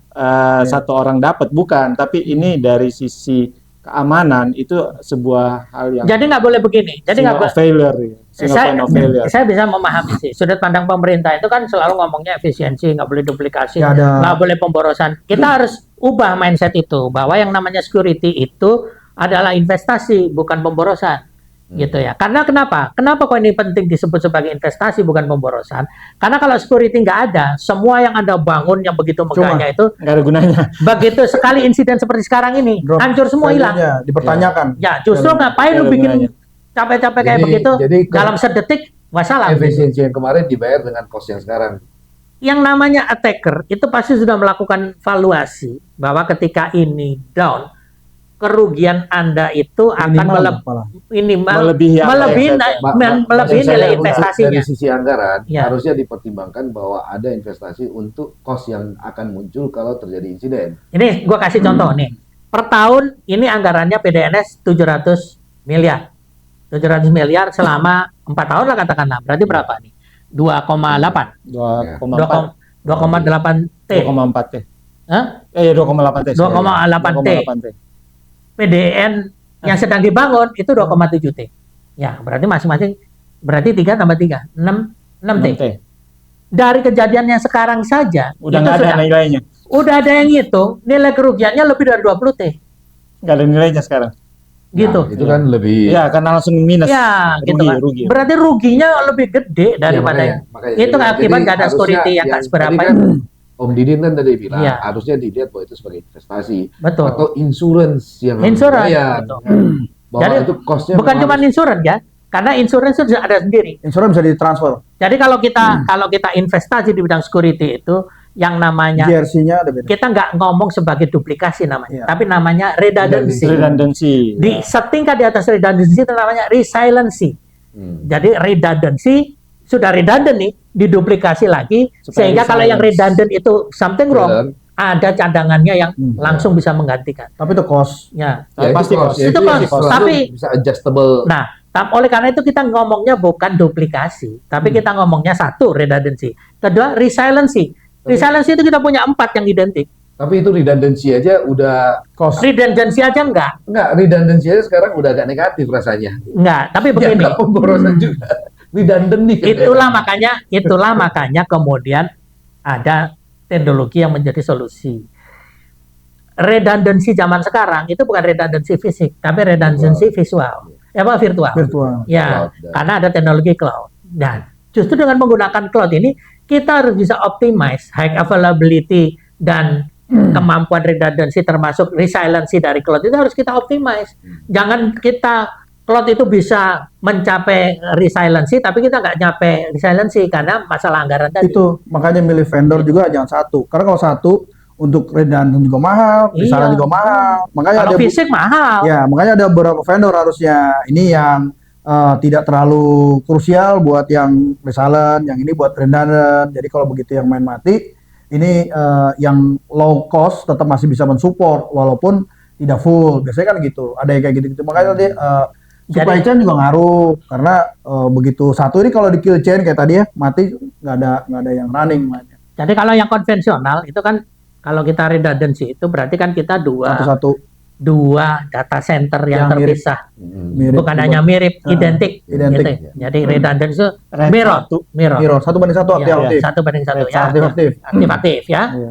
satu orang dapat, bukan. Tapi ini dari sisi keamanan itu sebuah hal yang Jadi nggak boleh begini. Jadi nggak single boleh. failure, single point of failure. Saya bisa memahami sih. Sudut pandang pemerintah itu kan selalu ngomongnya efisiensi, nggak boleh duplikasi, Ya, ada. nggak boleh pemborosan. Kita harus ubah mindset itu bahwa yang namanya security itu adalah investasi, bukan pemborosan. Gitu ya. Karena kenapa? Kenapa kok ini penting disebut sebagai investasi bukan pemborosan? Karena kalau security nggak ada, semua yang Anda bangun yang begitu megahnya itu, Nggak ada gunanya. begitu sekali insiden seperti sekarang ini, Drop hancur semua hilang. value-nya, dipertanyakan. Ya, justru ngapain lu Nggak ada bikin gunanya. capek-capek kayak Jadi- begitu jadi ke- dalam sedetik wassalam. Efisiensi yang kemarin dibayar dengan cost yang sekarang. Yang namanya attacker itu pasti sudah melakukan valuasi bahwa ketika ini down, kerugian Anda itu akan Minimal malah. Melebihi apa yang saya- melebihi Maksud nilai saya untuk investasinya. dari sisi anggaran Ya. harusnya dipertimbangkan bahwa ada investasi untuk cost yang akan muncul kalau terjadi insiden. Ini gua kasih contoh nih. Per tahun ini anggarannya PDNS 700 miliar. 700 miliar selama 4 tahun lah katakanlah. Berarti berapa nih? 2,8. 2,4 2,8 T. 2,4 T. Hah? 2,8 T. 2,8 T. 2,8 T. PDN yang sedang dibangun itu 2,7 T. Ya, berarti masing-masing berarti 3 tambah 3, 6 T. 6 T. Dari kejadian yang sekarang saja Udah itu nggak ada nilainya. udah ada yang ngitung nilai kerugiannya lebih dari 20 T. Nggak ada nilainya sekarang. Gitu. Nah, itu kan lebih Iya, karena langsung minus. Ya, gitu kan. rugi. Berarti ruginya lebih gede daripada Ya, makanya. itu Jadi- akibat jadi nggak ada harusnya security yang yang nggak seberapa tadi kan Om Didin kan tadi bilang Iya. harusnya dilihat bahwa itu sebagai investasi betul. atau insurance yang harus Insurance, dibayar. betul. Bahwa Jadi, itu costnya Bukan memang cuma harus- insurance ya, karena insurance itu ada sendiri. Insurans bisa ditransfer. Jadi kalau kita investasi di bidang security itu yang namanya GRC-nya ada beda. kita nggak ngomong sebagai duplikasi namanya, Iya. tapi namanya redundancy. Redundancy. Di setingkat di atas redundancy itu namanya resiliency. Jadi redundancy sudah redundant nih, diduplikasi lagi Supaya sehingga kalau yang resilience. redundant itu something wrong, Benar. ada cadangannya yang langsung bisa menggantikan. Tapi itu cost. Ya. Tapi pasti cost. Itu cost. selalu Tapi- bisa adjustable. Nah, oleh karena itu kita ngomongnya bukan duplikasi, tapi kita ngomongnya satu redundancy, kedua resiliency. Resiliency itu kita punya 4 yang identik. Tapi itu redundancy aja udah Cost. Redundancy aja enggak, redundancy aja sekarang udah agak negatif rasanya. tapi Ya, begini. nggak pemborosan juga. Redundant nih. Itulah makanya kemudian ada teknologi yang menjadi solusi. Redundancy zaman sekarang itu bukan redundancy fisik, tapi redundancy visual. Virtual. Virtual. Ya, Cloud. karena ada teknologi cloud. Dan justru dengan menggunakan cloud ini kita harus bisa optimize high availability dan kemampuan redundancy termasuk resiliency dari cloud itu harus kita optimize. Jangan kita cloud itu bisa mencapai resiliency tapi kita nggak nyampe resiliency karena masalah anggaran tadi. Itu makanya milih vendor juga jangan satu. Karena kalau satu untuk redundant juga mahal, Iya. misalnya juga mahal. Makanya Kalau ada fisik mahal. ya, makanya ada beberapa vendor harusnya ini yang tidak terlalu krusial buat yang resilient, yang ini buat redundant. Jadi kalau begitu yang main mati, ini yang low cost tetap masih bisa mensupport walaupun tidak full. Biasanya kan gitu. Ada yang kayak gitu-gitu. Makanya tadi supply Jadi- chain juga ngaruh karena begitu satu ini kalau di kill chain kayak tadi ya mati nggak ada yang running mainnya. Jadi kalau yang konvensional itu kan kalau kita redundancy itu berarti kan kita Satu-satu dua data center yang Yang mirip. terpisah. mirip. Bukan hanya mirip, identik. identik. Gitu. Jadi redundant itu Red mirror. satu. Mirror. Mirror 1:1 Ya, aktif. satu banding satu ya. Aktif-aktif. Aktif-aktif ya. Iya.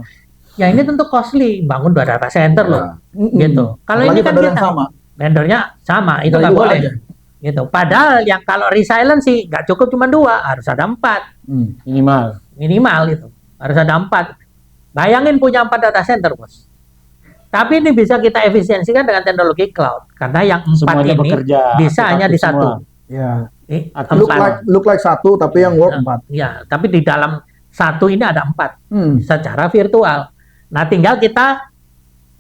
Ya ini tentu costly, bangun dua data center loh. Gitu. Kalau Apalagi ini kan vendor yang kita sama. vendornya sama, itu Tinggal nggak dua boleh. aja. Gitu. Padahal yang kalau resiliency nggak cukup cuma 2, harus ada 4 Minimal. minimal itu. Harus ada 4. Bayangin punya 4 data center, Bos. Tapi ini bisa kita efisiensikan dengan teknologi cloud. Karena yang 4 Semuanya ini bekerja. bisa hanya di aktif semua. satu. Ya. Aktif Look semua. like satu tapi yang work 4. Ya, tapi di dalam satu ini ada 4 Hmm. secara virtual. Nah, tinggal kita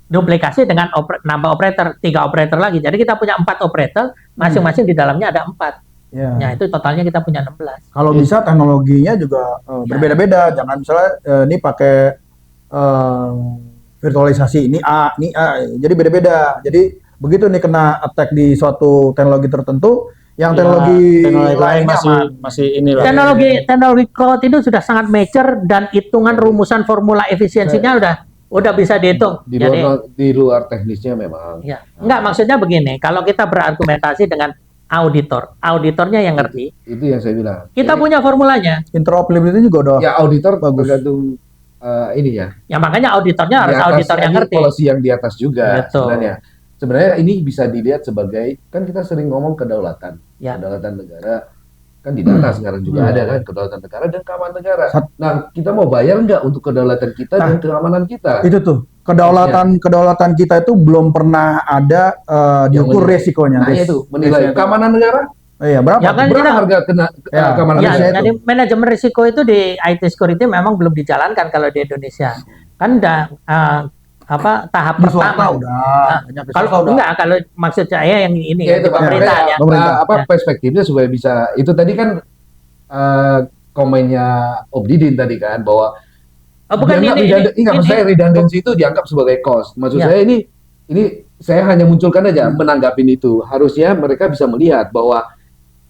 duplikasi dengan nambah operator, 3 operator lagi. Jadi kita punya 4 operator, masing-masing di dalamnya ada 4. Ya. Ya, itu totalnya kita punya 16. Kalau bisa teknologinya juga berbeda-beda. Jangan misalnya ini pakai eh, virtualisasi, ini A. Jadi beda-beda. Jadi begitu nih kena attack di suatu teknologi tertentu, yang teknologi teknologi lain lainnya masih aman. masih inilah. Teknologi cloud itu sudah sangat mature dan hitungan rumusan formula efisiensinya udah bisa dihitung. Di Jadi luar, di luar teknisnya memang. ya, enggak, maksudnya begini, kalau kita berargumentasi dengan auditornya yang ngerti, Itu yang saya bilang. kita Jadi, punya formulanya. Interoperability juga udah ya auditor bagus. tergantung ini ya. Ya makanya auditornya harus Di atas auditor yang lagi ngerti. policy yang di atas juga Betul. sebenarnya. Sebenarnya ini bisa dilihat sebagai, kan kita sering ngomong kedaulatan. Ya. Kedaulatan negara kan di data sekarang juga ada kan, kedaulatan negara dan keamanan negara. Nah, kita mau bayar nggak untuk kedaulatan kita dan keamanan kita? itu tuh kedaulatan kita itu belum pernah ada diukur resikonya. Nah, itu menilai keamanan negara. Iya, berapa? Ya kan Berapa kita- harga kena keamanan Ya, negara? jadi manajemen risiko itu di IT security memang belum dijalankan kalau di Indonesia. Kan udah tahap Di swasta pertama. udah. Banyak di Kalau swasta udah. enggak, kalau maksud saya yang ini Ya, di itu Pak. pemerintah Makanya, ya. Pemerintah. Ya. perspektifnya supaya bisa, itu tadi kan komennya Om Didin tadi kan bahwa Oh, bukan dianggap maksud saya redundancy itu dianggap sebagai cost. Maksud Ya. saya ini saya hanya munculkan aja menanggapin itu. Harusnya mereka bisa melihat bahwa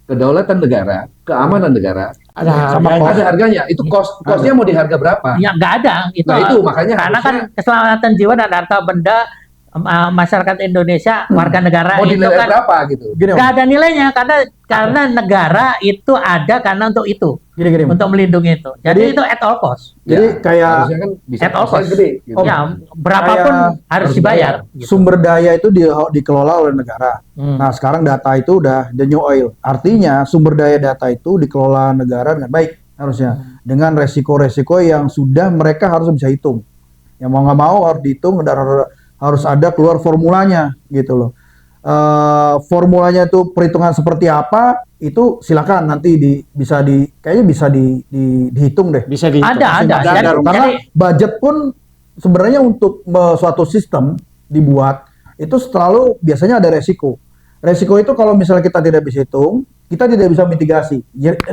kedaulatan negara, keamanan negara Ada ada harganya. Itu costnya mau di harga berapa? Ya nggak ada itu. Nah, itu makanya karena harusnya- kan keselamatan jiwa dan harta benda masyarakat Indonesia, warga negara Mau itu dinilai kan berapa gitu? Gini, Om. nggak ada nilainya karena negara itu ada karena untuk itu, Gini. untuk melindungi itu. Jadi itu at all cost. Jadi kayak harusnya kan bisa at all costnya cost. gede. Gitu. Ya berapapun Kayak harus dibayar. Gitu. sumber daya itu dikelola oleh negara. Hmm. Nah, sekarang data itu udah the new oil. Artinya sumber daya data itu dikelola negara dengan baik harusnya. Dengan resiko-resiko yang sudah mereka harus bisa hitung. Yang mau nggak mau harus dihitung dan harus ada keluar formulanya gitu loh. Formulanya itu perhitungan seperti apa itu silakan nanti kayaknya bisa dihitung deh. bisa Ada. Karena budget pun sebenarnya untuk suatu sistem dibuat itu selalu biasanya ada resiko. Resiko itu kalau misalnya kita tidak bisa hitung, kita tidak bisa mitigasi.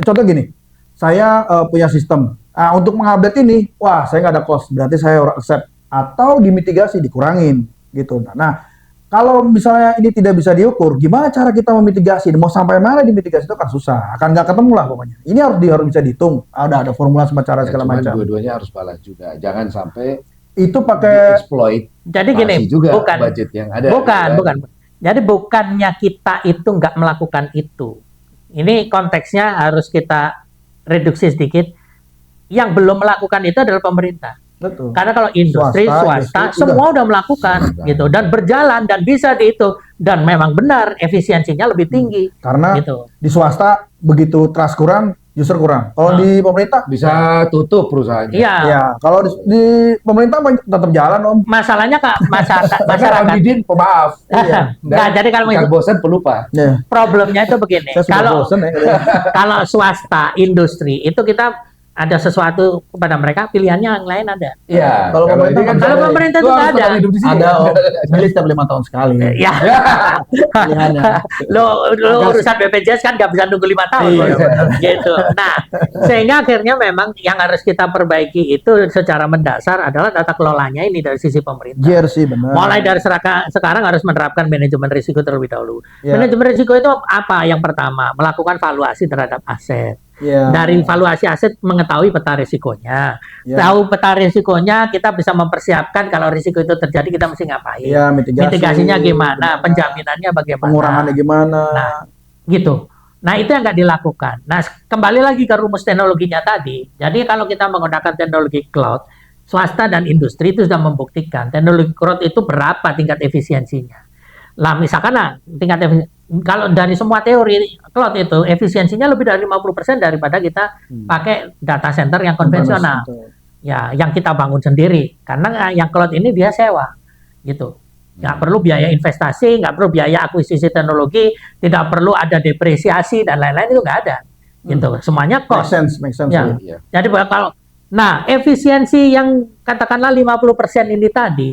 Contoh gini, saya punya sistem. Untuk mengupdate ini, wah saya nggak ada cost, berarti saya accept atau dimitigasi, dikurangin gitu. Nah, kalau misalnya ini tidak bisa diukur, gimana cara kita memitigasi? Mau sampai mana dimitigasi itu kan susah, akan nggak ketemu lah pokoknya. Ini harus bisa dihitung. Ada formula semua cara Ya, segala cuman macam. dua-duanya harus balance juga. Jangan sampai Itu pakai exploit Jadi gini, juga bukan budget yang ada. bukan. gitu kan. Jadi bukannya kita itu nggak melakukan itu. Ini konteksnya harus kita reduksi sedikit. Yang belum melakukan itu adalah pemerintah. betul. Karena kalau industri, swasta industri, semua udah melakukan gitu dan berjalan dan bisa dihitung dan memang benar efisiensinya lebih tinggi Karena gitu. di swasta begitu trust kurang, user kurang. Kalau di pemerintah Bisa tutup perusahaannya. Iya, ya, kalau di pemerintah tetap jalan Om. masalahnya Kak Masyarakat. masyarakat. Didin, pemaaf. Iya. Nah, jadi kalau Kang bosan pelupa. Ya, problemnya itu begini. saya sudah Kalau bosan ya. kalau swasta, industri itu kita ada sesuatu kepada mereka, pilihannya yang lain ada. Iya. Kalau pemerintah ini kan Kalau ada. pemerintah lu itu harus ada. tetap hidup di sini. Ada Om. Milih setiap 5 tahun sekali. Ya, Pilihannya. lo urusan BPJS kan nggak bisa nunggu 5 tahun. Iya, benar. Gitu. Nah, sehingga akhirnya memang yang harus kita perbaiki itu secara mendasar adalah tata kelolanya ini dari sisi pemerintah. Jersey benar. Mulai dari sekarang harus menerapkan manajemen risiko terlebih dahulu. Ya. Manajemen risiko itu apa? Yang pertama, melakukan valuasi terhadap aset. Ya. Dari valuasi aset mengetahui peta risikonya. Ya. Tahu peta risikonya, kita bisa mempersiapkan kalau risiko itu terjadi kita mesti ngapain. Ya, Mitigasinya gimana, penjaminannya bagaimana. pengurangannya gimana? Nah, gitu. Nah, itu yang nggak dilakukan. Nah, kembali lagi ke rumus teknologinya tadi. Jadi kalau kita menggunakan teknologi cloud, swasta dan industri itu sudah membuktikan teknologi cloud itu berapa tingkat efisiensinya. Lah, misalkan tingkat kalau dari semua teori cloud itu efisiensinya lebih dari 50% daripada kita pakai data center yang konvensional. Ya, yang kita bangun sendiri. Karena yang cloud ini dia sewa. Gitu. Nggak perlu biaya investasi, nggak perlu biaya akuisisi teknologi, tidak perlu ada depresiasi dan lain-lain, itu nggak ada. Gitu. Semuanya Make cost. sense, make sense. Ya. Iya. Jadi kalau efisiensi yang katakanlah 50% ini tadi,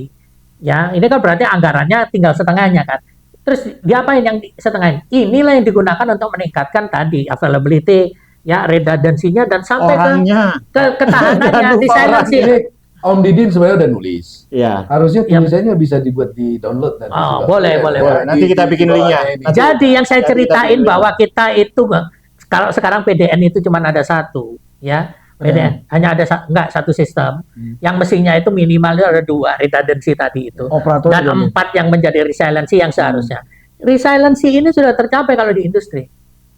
ya, ini kan berarti anggarannya tinggal setengahnya kan. Terus diapain yang setengah? Inilah yang digunakan untuk meningkatkan tadi availability, ya redundancy-nya dan sampai Orangnya. ke ketahanannya, Jangan lupa resiliency. Ini Om Didin sebenarnya udah nulis. Ya. Harusnya Ya. tulisannya bisa dibuat di download nanti. Oh, juga. boleh, boleh. Nanti kita bikin linknya. Jadi yang saya Nanti kita ceritain pilih. bahwa kita itu kalau sekarang PDN itu cuma ada satu, ya PDN hanya ada enggak satu sistem. Yang mestinya itu minimal ada 2 redundancy tadi itu, Operator dan juga. 4 yang menjadi resiliency yang seharusnya. Resiliency ini sudah tercapai kalau di industri.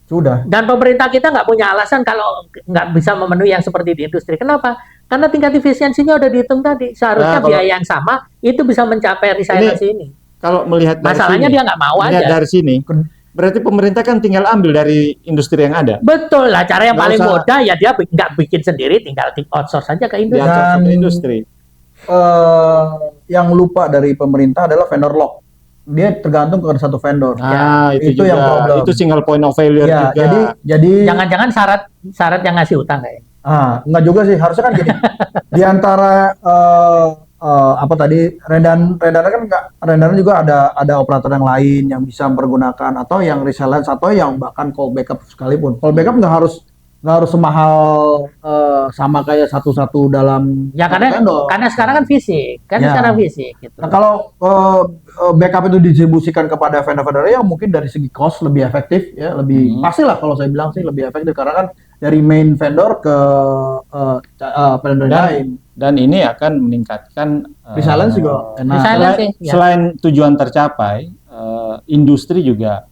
Sudah. Dan pemerintah kita nggak punya alasan kalau nggak bisa memenuhi yang seperti di industri. Kenapa? Karena tingkat efisiensinya udah dihitung tadi. Seharusnya Nah, kalau- biaya yang sama itu bisa mencapai resiliency ini. Kalau melihat dari Masalahnya sini, dia nggak mau melihat aja. dari sini, berarti pemerintah kan tinggal ambil dari industri yang ada. Betul lah, cara yang Nggak paling usah- mudah ya dia nggak bikin sendiri, tinggal outsource saja ke Di industri. outsource ke Dan- industri. Yang lupa dari pemerintah adalah vendor lock. Dia tergantung kepada satu vendor. Nah, itu itu yang juga. problem. Itu single point of failure Ya, juga. jadi Jangan-jangan syarat yang ngasih utang kayaknya. enggak juga sih, harusnya kan gini. Di antara apa tadi rendanan kan enggak, rendanan juga ada operator yang lain yang bisa mempergunakan atau yang resilience atau yang bahkan call backup sekalipun. Call backup nggak harus semahal sama kayak satu-satu dalam Ya satu vendor. karena sekarang kan fisik, Ya. sekarang fisik gitu. Nah, kalau backup itu didistribusikan kepada vendor-vendor yang mungkin dari segi cost lebih efektif ya, lebih pastilah kalau saya bilang sih lebih efektif karena kan dari main vendor ke vendor lain. Dan ini akan meningkatkan Resilience juga enak. Resilience. selain, ya. selain tujuan tercapai, industri juga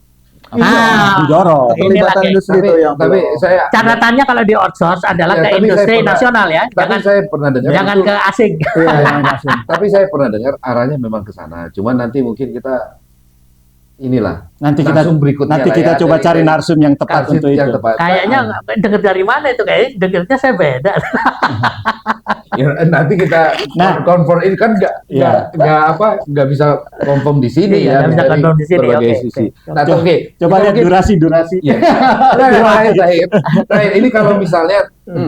didorong. Inilah Keterlibatan kayak- industri Tapi, itu yang tapi belum. saya Catatannya kalau di outsource adalah Ya, ke tapi industri saya pernah- nasional ya, tapi saya pernah dengar jangan itu- ke asing. Iya, yang kasih. tapi saya pernah dengar arahnya memang ke sana. Cuman nanti mungkin kita inilah Nanti kita narsum berikutnya nanti lah kita ya, coba cari dari narsum yang tepat Karsit untuk yang itu. tepat. Kayaknya denger dari mana itu, kayaknya dengernya saya beda. Ya, nanti kita Nah. confirm ini kan Iya. nggak bisa confirm di sini Iya, ya nggak bisa dari confirm di sini. berbagai Oke, sisi. oke. Nah, Coba- oke. Coba Kita lihat mungkin- durasi. Ya. Terakhir, ini kalau misalnya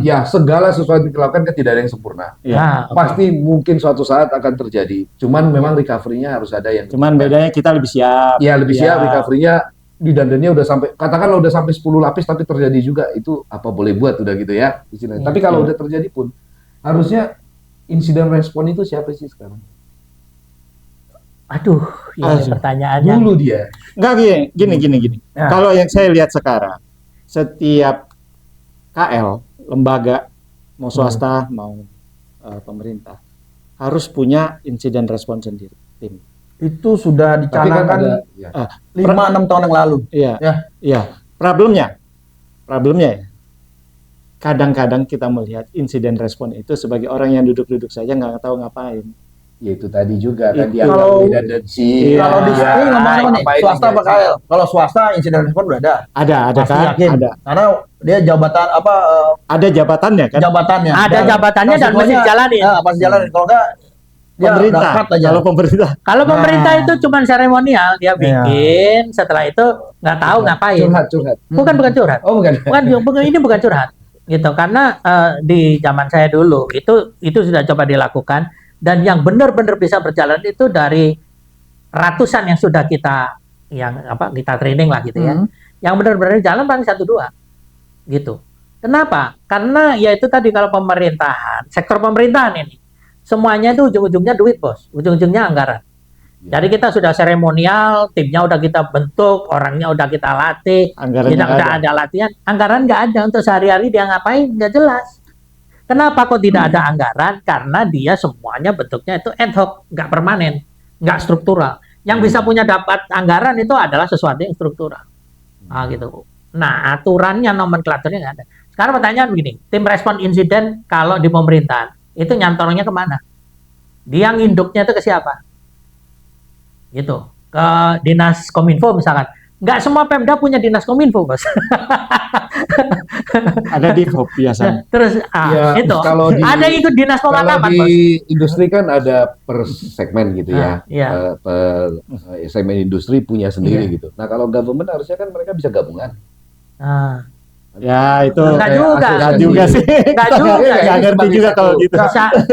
ya segala sesuatu yang dilakukan kan tidak ada yang sempurna. Iya. Nah, Pasti mungkin suatu saat akan terjadi. Cuman memang recovery-nya harus ada yang Cuman bedanya kita lebih siap. ya lebih siap recovery-nya di dandannya udah sampai katakanlah udah sampai 10 lapis tapi terjadi juga itu apa boleh buat udah gitu ya istilahnya. Tapi kalau udah terjadi pun harusnya insiden respon itu siapa sih sekarang? aduh, ini Aduh. pertanyaannya. Dulu dia. Enggak gini. Ya. Kalau yang saya lihat sekarang, setiap KL, lembaga, mau swasta, mau pemerintah, harus punya insiden respon sendiri. Tim. Itu sudah Tapi kan dicanangkan ada ya. 5-6 tahun yang lalu. Iya. Ya. Iya. Problemnya ya, kadang-kadang kita melihat insiden respon itu sebagai orang yang duduk-duduk saja nggak tahu ngapain. Ya itu tadi juga kan dia Kalau- redundancy. Iya. Kalau di sini ngomong apa nih? ngapain Swasta apa digaji? KL? Kalau swasta insiden respon udah ada. Ada Pasti kan? yakin. Ada. Karena dia jabatan apa Ada jabatannya kan? Ada jabatannya. Dan jabatannya dan resikonya, mesti dijalanin. pasti jalanin. Kalau enggak dia Pemerintah. udah cut aja. Kalau pemerintah Kalau Nah. pemerintah itu cuma seremonial, dia bikin, setelah itu nggak tahu ngapain. Curhat. Bukan curhat. Oh bukan. Ini bukan curhat gitu, karena di zaman saya dulu itu sudah coba dilakukan, dan yang benar-benar bisa berjalan itu dari ratusan yang sudah kita training lah gitu ya, yang benar-benar jalan paling 1-2 gitu. Kenapa? Karena ya itu tadi, kalau pemerintahan, sektor pemerintahan ini semuanya itu ujung-ujungnya duit, bos, ujung-ujungnya anggaran. Jadi kita sudah seremonial, timnya udah kita bentuk, orangnya udah kita latih, anggarannya tidak ada. ada latihan, anggaran nggak ada untuk sehari-hari, dia ngapain nggak jelas. Kenapa kok tidak ada anggaran? Karena dia semuanya bentuknya itu ad hoc, nggak permanen, nggak struktural. Yang bisa punya dapat anggaran itu adalah sesuatu yang struktural. Nah, gitu. Nah, aturannya, nomenklaturnya nggak ada. Sekarang pertanyaan begini, tim respon insiden kalau di pemerintahan itu nyantornya kemana? Dia nginduknya itu ke siapa? Gitu. Ke dinas kominfo misalkan. Nggak semua Pemda punya dinas kominfo, bos. Ada di HOP biasanya. Terus Ya, itu kalau di- ada ikut dinas Kalau pemakaman, di bos. industri kan ada per segmen gitu ya. Iya. Per segmen industri punya sendiri Iya. gitu. Nah kalau government harusnya kan mereka bisa gabungan. Nah, Ya itu Enggak juga. Enggak juga sih. Enggak juga. Nggak ngerti juga kalau gitu.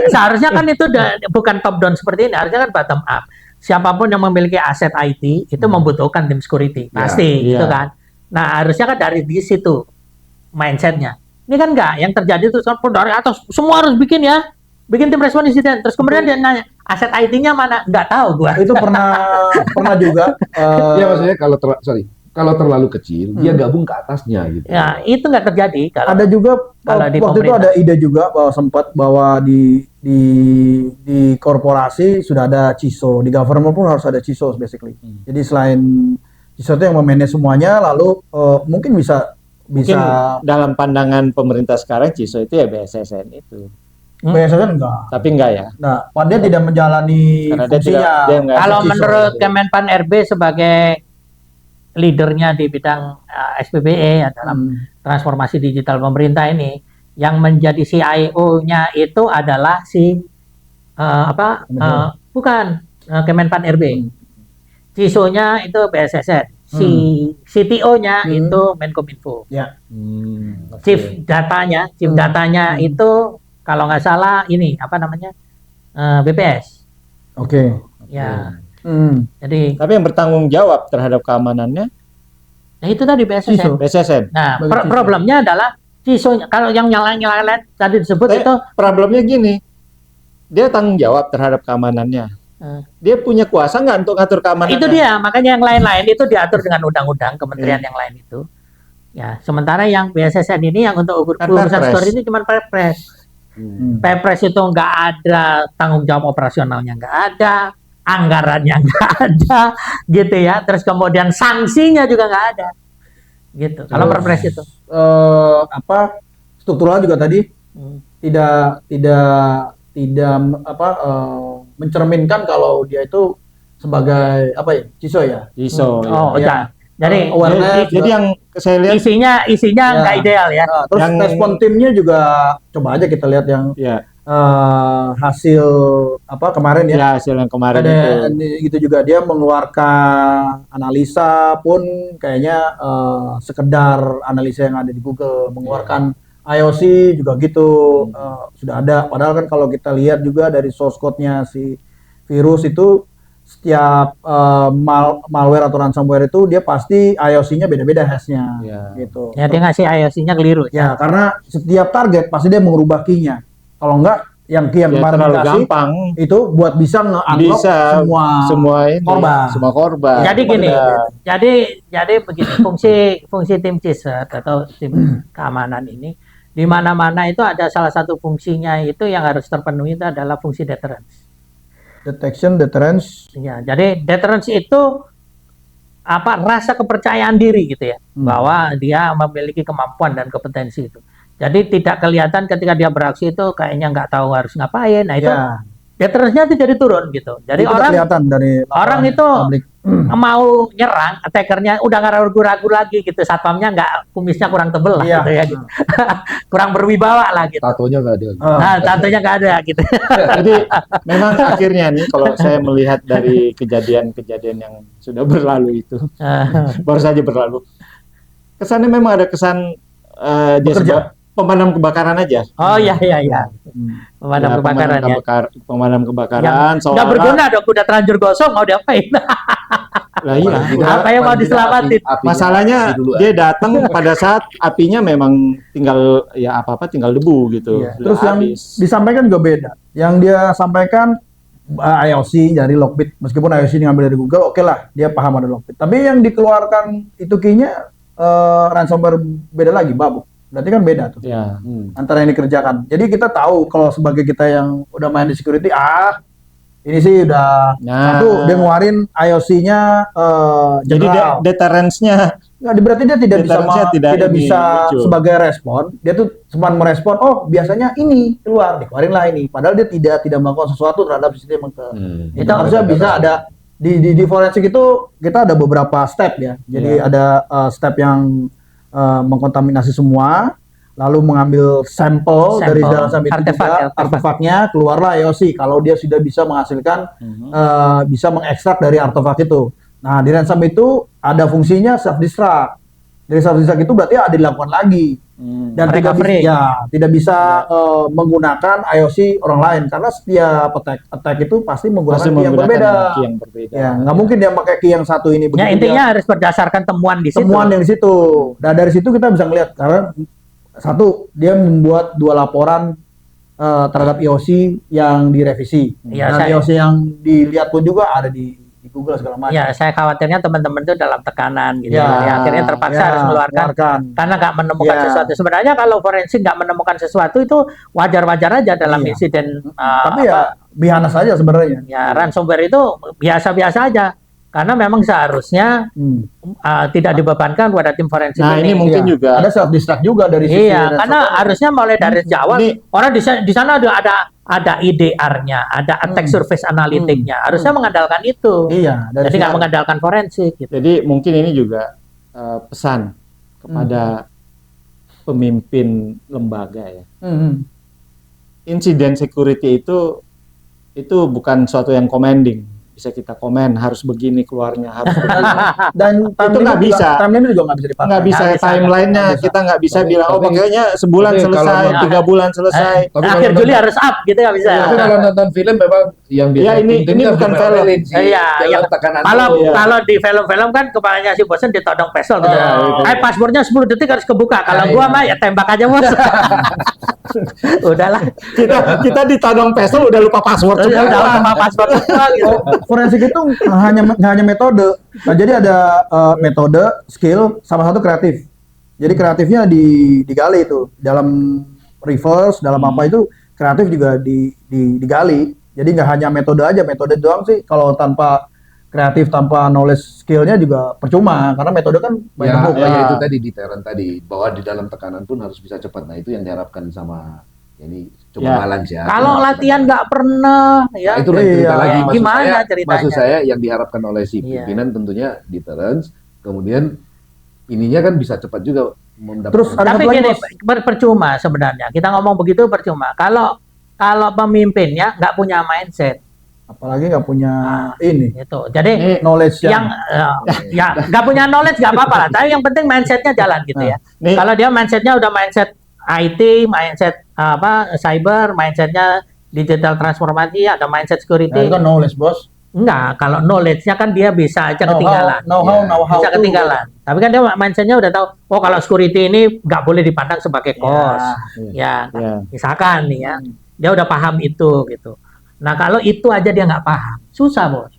Seharusnya kan itu bukan top down seperti ini, harusnya kan bottom up. siapapun yang memiliki aset IT itu membutuhkan tim security, pasti Iya. gitu kan. Nah, harusnya kan dari di situ mindsetnya. Ini kan enggak, yang terjadi itu dari atas semua harus bikin ya, bikin tim respon insiden. Terus kemudian dia nanya aset IT-nya mana? Nggak tahu gua. Itu pernah juga. Iya maksudnya kalau terlalu kecil dia gabung ke atasnya gitu. Ya, itu nggak terjadi kalau Ada juga kalau di waktu itu pemerintah. ada ide juga bahwa sempat bahwa di korporasi sudah ada CISO, di government pun harus ada CISO basically. Jadi selain CISO itu yang memanage semuanya, lalu mungkin bisa Mungkin dalam pandangan pemerintah sekarang CISO itu ya BSSN itu. BSSN enggak. Tapi enggak ya. Nah, dia tidak menjalani Karena dia fungsinya. dia enggak Kalau CISO. menurut Kemenpan RB sebagai leadernya di bidang SPBE dalam transformasi digital pemerintah ini, yang menjadi CIO-nya itu adalah bukan Kemenpan RB. CISO-nya itu BSSN. CTO-nya itu Menkominfo. Ya. Chief datanya itu kalau nggak salah ini apa namanya BPS. Oke. Ya. Hmm. Jadi Tapi yang bertanggung jawab terhadap keamanannya ya itu tadi BSSN. CISO. BSSN. Nah, Bagi CISO. problemnya adalah CISO-nya. Kalau yang nyala-nyala tadi disebut itu Problemnya gini. Dia tanggung jawab terhadap keamanannya. Dia punya kuasa nggak untuk ngatur keamanannya? itu dia, makanya yang lain-lain itu diatur dengan undang-undang kementerian yang lain itu. Ya, sementara yang BSSN ini yang untuk Kan urusan Perpres. store ini cuma Perpres. Perpres itu nggak ada tanggung jawab operasionalnya, nggak ada, anggarannya nggak ada, gitu ya. Terus kemudian sanksinya juga nggak ada, gitu. Kalau Perpres itu. Struktural juga tadi tidak mencerminkan kalau dia itu sebagai CISO ya. CISO. Oh, ya. ya. Jadi Awareness Jadi yang saya lihat isinya Ya. nggak ideal ya. Nah, terus Yang- respon timnya juga coba aja kita lihat yang ya, hasil kemarin ya. ya hasil yang kemarin Ada itu. gitu juga dia mengeluarkan analisa pun kayaknya sekedar analisa yang ada di Google, mengeluarkan IOC juga gitu sudah ada. Padahal kan kalau kita lihat juga dari source code-nya si virus itu setiap malware atau ransomware itu dia pasti IOC-nya beda-beda hash-nya gitu. Ya dia ngasih IOC-nya keliru. Ya, karena setiap target pasti dia mengubah key-nya. Kalau enggak yang key yang Ya, kemarin terlalu dikasih gampang. itu buat bisa nge-unlock Bisa semua ini, korban. semua korban. Jadi gini, Pada- jadi begini, fungsi tim CISO atau tim keamanan ini di mana-mana itu ada salah satu fungsinya itu yang harus terpenuhi itu adalah fungsi deterrence. Detection, deterrence. Ya, jadi deterrence itu rasa kepercayaan diri gitu ya, bahwa dia memiliki kemampuan dan kompetensi itu. Jadi tidak kelihatan ketika dia beraksi itu kayaknya nggak tahu harus ngapain. Nah itu Ya, deterrence-nya itu jadi turun gitu. Jadi itu orang kelihatan dari orang laporan itu publik. mau nyerang, attackernya udah nggak ragu-ragu lagi gitu, satpamnya nggak, kumisnya kurang tebel lah Iya. gitu ya, gitu. kurang berwibawa lah gitu. Tatonya nggak ada. Nah, tentunya nggak ada gitu. Jadi memang akhirnya nih kalau saya melihat dari kejadian-kejadian yang sudah berlalu itu, baru saja berlalu, kesannya memang ada kesan dia Bekerja. pemadam kebakaran aja. Oh iya. Pemadam Ya, kebakaran ya. pemadam kebakaran. Nggak seolah-olah- berguna dong, udah terlanjur gosong mau diapain? Lah iya. Apa yang mau diselamatin? Masalahnya dia datang pada saat apinya memang tinggal tinggal debu gitu. Iya. Sudah Terus yang habis. disampaikan juga beda. Yang dia sampaikan IOC dari Lockbit, meskipun IOC diambil dari Google, oke lah, dia paham ada Lockbit. Tapi yang dikeluarkan itu key-nya ransomware beda lagi, babu. Berarti kan beda tuh Ya. antara yang dikerjakan. Jadi kita tahu kalau sebagai kita yang udah main di security, ini sih udah Nah. satu dia ngeluarin IOC-nya Jadi general. deterrence-nya Nggak, berarti dia tidak bisa Deterrence-nya tidak ini, bisa muncul. sebagai respon. Dia tuh cuma merespon, oh biasanya ini keluar, dikeluarin lah ini. Padahal dia tidak melakukan sesuatu terhadap sistem itu. Itu harusnya bisa ada di forensik itu kita ada beberapa step ya. Jadi ada step yang mengkontaminasi semua, lalu mengambil sampel dari dalam sampel itu juga, artefaknya, keluarlah IOC. Kalau dia sudah bisa menghasilkan, bisa mengekstrak dari artefak itu. Nah, di ransom itu ada fungsinya self destruct. Dari self destruct itu berarti ada dilakukan lagi. Dan tidak bisa menggunakan IOC orang lain karena setiap attack itu pasti menggunakan key yang berbeda. Ya, nggak mungkin dia pakai key yang satu ini. Ya intinya harus berdasarkan temuan di situ. Temuan yang di situ. Nah dari situ kita bisa ngelihat karena satu dia membuat 2 laporan terhadap IOC yang direvisi. Ya, dan IOC yang dilihat pun juga ada di Google segala macam. Ya, saya khawatirnya teman-teman itu dalam tekanan gitu. Ya, akhirnya terpaksa harus mengeluarkan karena nggak menemukan sesuatu. Sebenarnya kalau forensik nggak menemukan sesuatu itu wajar-wajar aja dalam insiden. Tapi ya biasa saja sebenarnya. Ya, ransomware itu biasa-biasa aja. Karena memang seharusnya tidak dibebankan kepada tim forensik. Nah, ini mungkin juga ada self distract juga dari sisi. Iya, karena harusnya mulai dari awal orang di sana ada IDR-nya, ada attack surface analytic-nya. Harusnya mengandalkan itu. Iya, jadi nggak mengandalkan forensik. Gitu. Jadi mungkin ini juga pesan kepada pemimpin lembaga ya. Insiden security itu bukan suatu yang commanding. Bisa kita komen harus begini keluarnya, harus begini. Dan itu nggak bisa. Timeline juga nggak bisa dipakai. Nggak bisa timeline-nya, kita nggak bisa bilang oh pakainya sebulan selesai, 3 bulan selesai. Akhir Juli harus up gitu nggak bisa. Tapi kalau nonton film memang yang ini bukan film. Iya, kalau di film-film kan kepalanya si bosan ditodong pistol gitu. Passwordnya 10 detik harus kebuka. Kalau gua mah ya tembak aja bos. Udahlah. Kita ditodong pistol udah lupa password. Udah lupa password semua gitu. Forensik itu nggak hanya metode. Nah, jadi ada metode, skill, sama satu kreatif. Jadi kreatifnya digali itu dalam reverse, dalam apa itu kreatif juga digali. Jadi nggak hanya metode aja, metode doang sih. Kalau tanpa kreatif, tanpa knowledge, skillnya juga percuma. Karena metode kan banyak itu tadi deterrent tadi bahwa di dalam tekanan pun harus bisa cepat. Nah itu yang diharapkan sama ini coba balance ya. Kalau latihan nggak pernah, ya itu cerita lagi. Gimana ceritanya? Maksud saya yang diharapkan oleh si pimpinan tentunya deterrence, kemudian ininya kan bisa cepat juga mendapatkan. Terus tapi gini, percuma sebenarnya. Kita ngomong begitu percuma. Kalau pemimpinnya nggak punya mindset, apalagi nggak punya ini. Itu. Jadi knowledge yang ya nggak punya knowledge nggak apa-apa lah. Tapi yang penting mindsetnya jalan gitu ya. Kalau dia mindsetnya udah mindset IT, mindset cyber, mindsetnya digital transformasi, ada mindset security. Nah, itu kan knowledge bos. Enggak, kalau knowledge-nya kan dia bisa aja ketinggalan. Know-how bisa ketinggalan. Tapi kan dia mindset-nya udah tahu, oh kalau security ini nggak boleh dipandang sebagai cost. Misalkan nih ya, dia udah paham itu gitu. Nah kalau itu aja dia nggak paham, susah bos.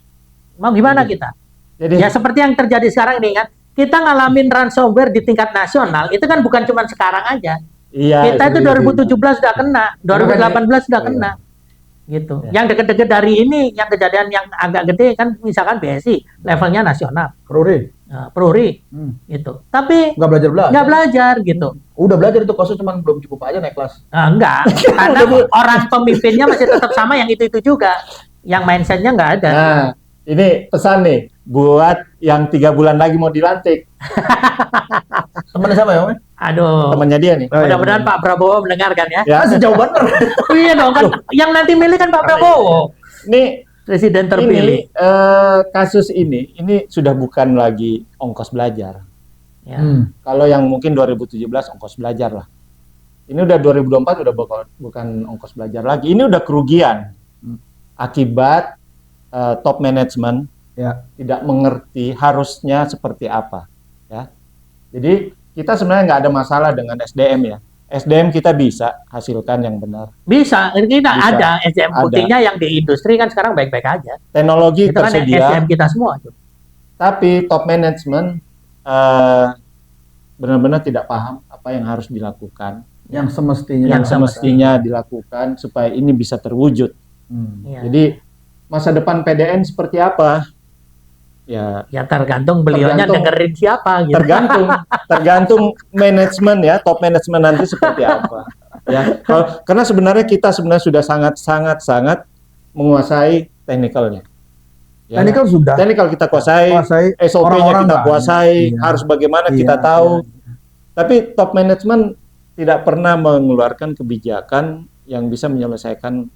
Mau gimana kita? Jadi, ya seperti yang terjadi sekarang ini kan, kita ngalamin ransomware di tingkat nasional, itu kan bukan cuma sekarang aja. Iya, kita itu 2017 sudah kena, 2018 sudah kena, gitu. Yang deket-deket dari ini, yang kejadian yang agak gede kan, misalkan BSI, levelnya nasional. Polri, gitu. Tapi nggak belajar, gitu. Udah belajar itu kosnya cuma belum cukup aja naik kelas. Enggak, karena orang pemimpinnya masih tetap sama yang itu juga, yang mindsetnya nggak ada. Nah, ini pesan nih buat yang 3 bulan lagi mau dilantik. Temennya siapa ya Om? Aduh, temannya dia nih. Mudah-mudahan Pak Prabowo mendengarkan ya. Sejauh bener. Iya dong kan, yang nanti milih kan Pak Prabowo. Ini presiden terpilih. Kasus ini sudah bukan lagi ongkos belajar. Ya. Kalau yang mungkin 2017 ongkos belajar lah. Ini udah 2024 udah bukan ongkos belajar lagi. Ini udah kerugian akibat top management tidak mengerti harusnya seperti apa. Ya. Jadi kita sebenarnya nggak ada masalah dengan SDM ya. SDM kita bisa hasilkan yang benar. Bisa ada SDM putihnya yang di industri kan sekarang baik-baik aja. Teknologi itu tersedia. Kan SDM kita semua. Tapi top management benar-benar tidak paham apa yang harus dilakukan. Yang semestinya dilakukan supaya ini bisa terwujud. Ya. Jadi masa depan PDN seperti apa? Ya tergantung beliaunya dengerin siapa gitu. Tergantung manajemen ya, top manajemen nanti seperti apa. Ya, karena sebenarnya kita sudah sangat menguasai teknikalnya. Ya, teknikal kita kuasai, SOP-nya kita kuasai, harus bagaimana kita tahu. Tapi top manajemen tidak pernah mengeluarkan kebijakan yang bisa menyelesaikan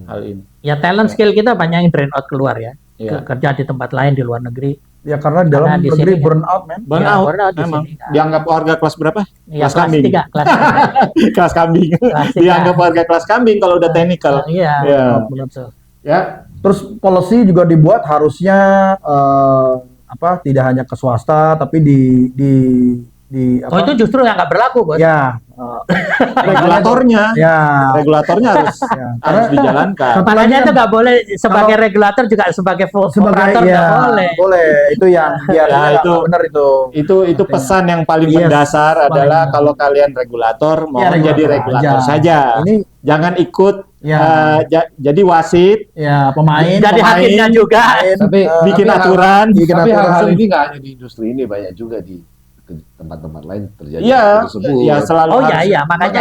hal ini. Ya talent skill kita banyak yang drain out keluar ya. Kerja di tempat lain di luar negeri. Ya karena dalam Karena di negeri sini- burn out, men. Burnout, burnout di memang. sini, kan. Dianggap warga kelas berapa? Ya, Kelas kambing. 3, kelas Kelas kambing. Kelas tiga. Dianggap warga kelas kambing kalau udah teknikal. Iya, Ya. betul. Ya, Terus policy juga dibuat harusnya tidak hanya ke swasta tapi di Oh, itu justru yang nggak berlaku, Bos. ya regulatornya. ya Regulatornya harus ya. harus dijalankan. Makanya itu nggak boleh sebagai regulator juga sebagai operator sebagai nggak ya boleh. boleh itu yang biasanya Ya, itu- nggak benar itu. Itu pesan yang paling Yes, mendasar paling adalah benar. kalau kalian regulator mau Ya, jadi regulator regulator aja. saja. Ini Jangan ikut Ya. jadi wasit, ya pemain Jadi pemain, hakimnya juga. Tapi bikin tapi hal- aturan. bikin Tapi aturan. hal-hal ini nggak hanya di industri ini, banyak juga di tempat-tempat lain terjadi Iya, tersebut. ya selalu Oh iya harus- iya, makanya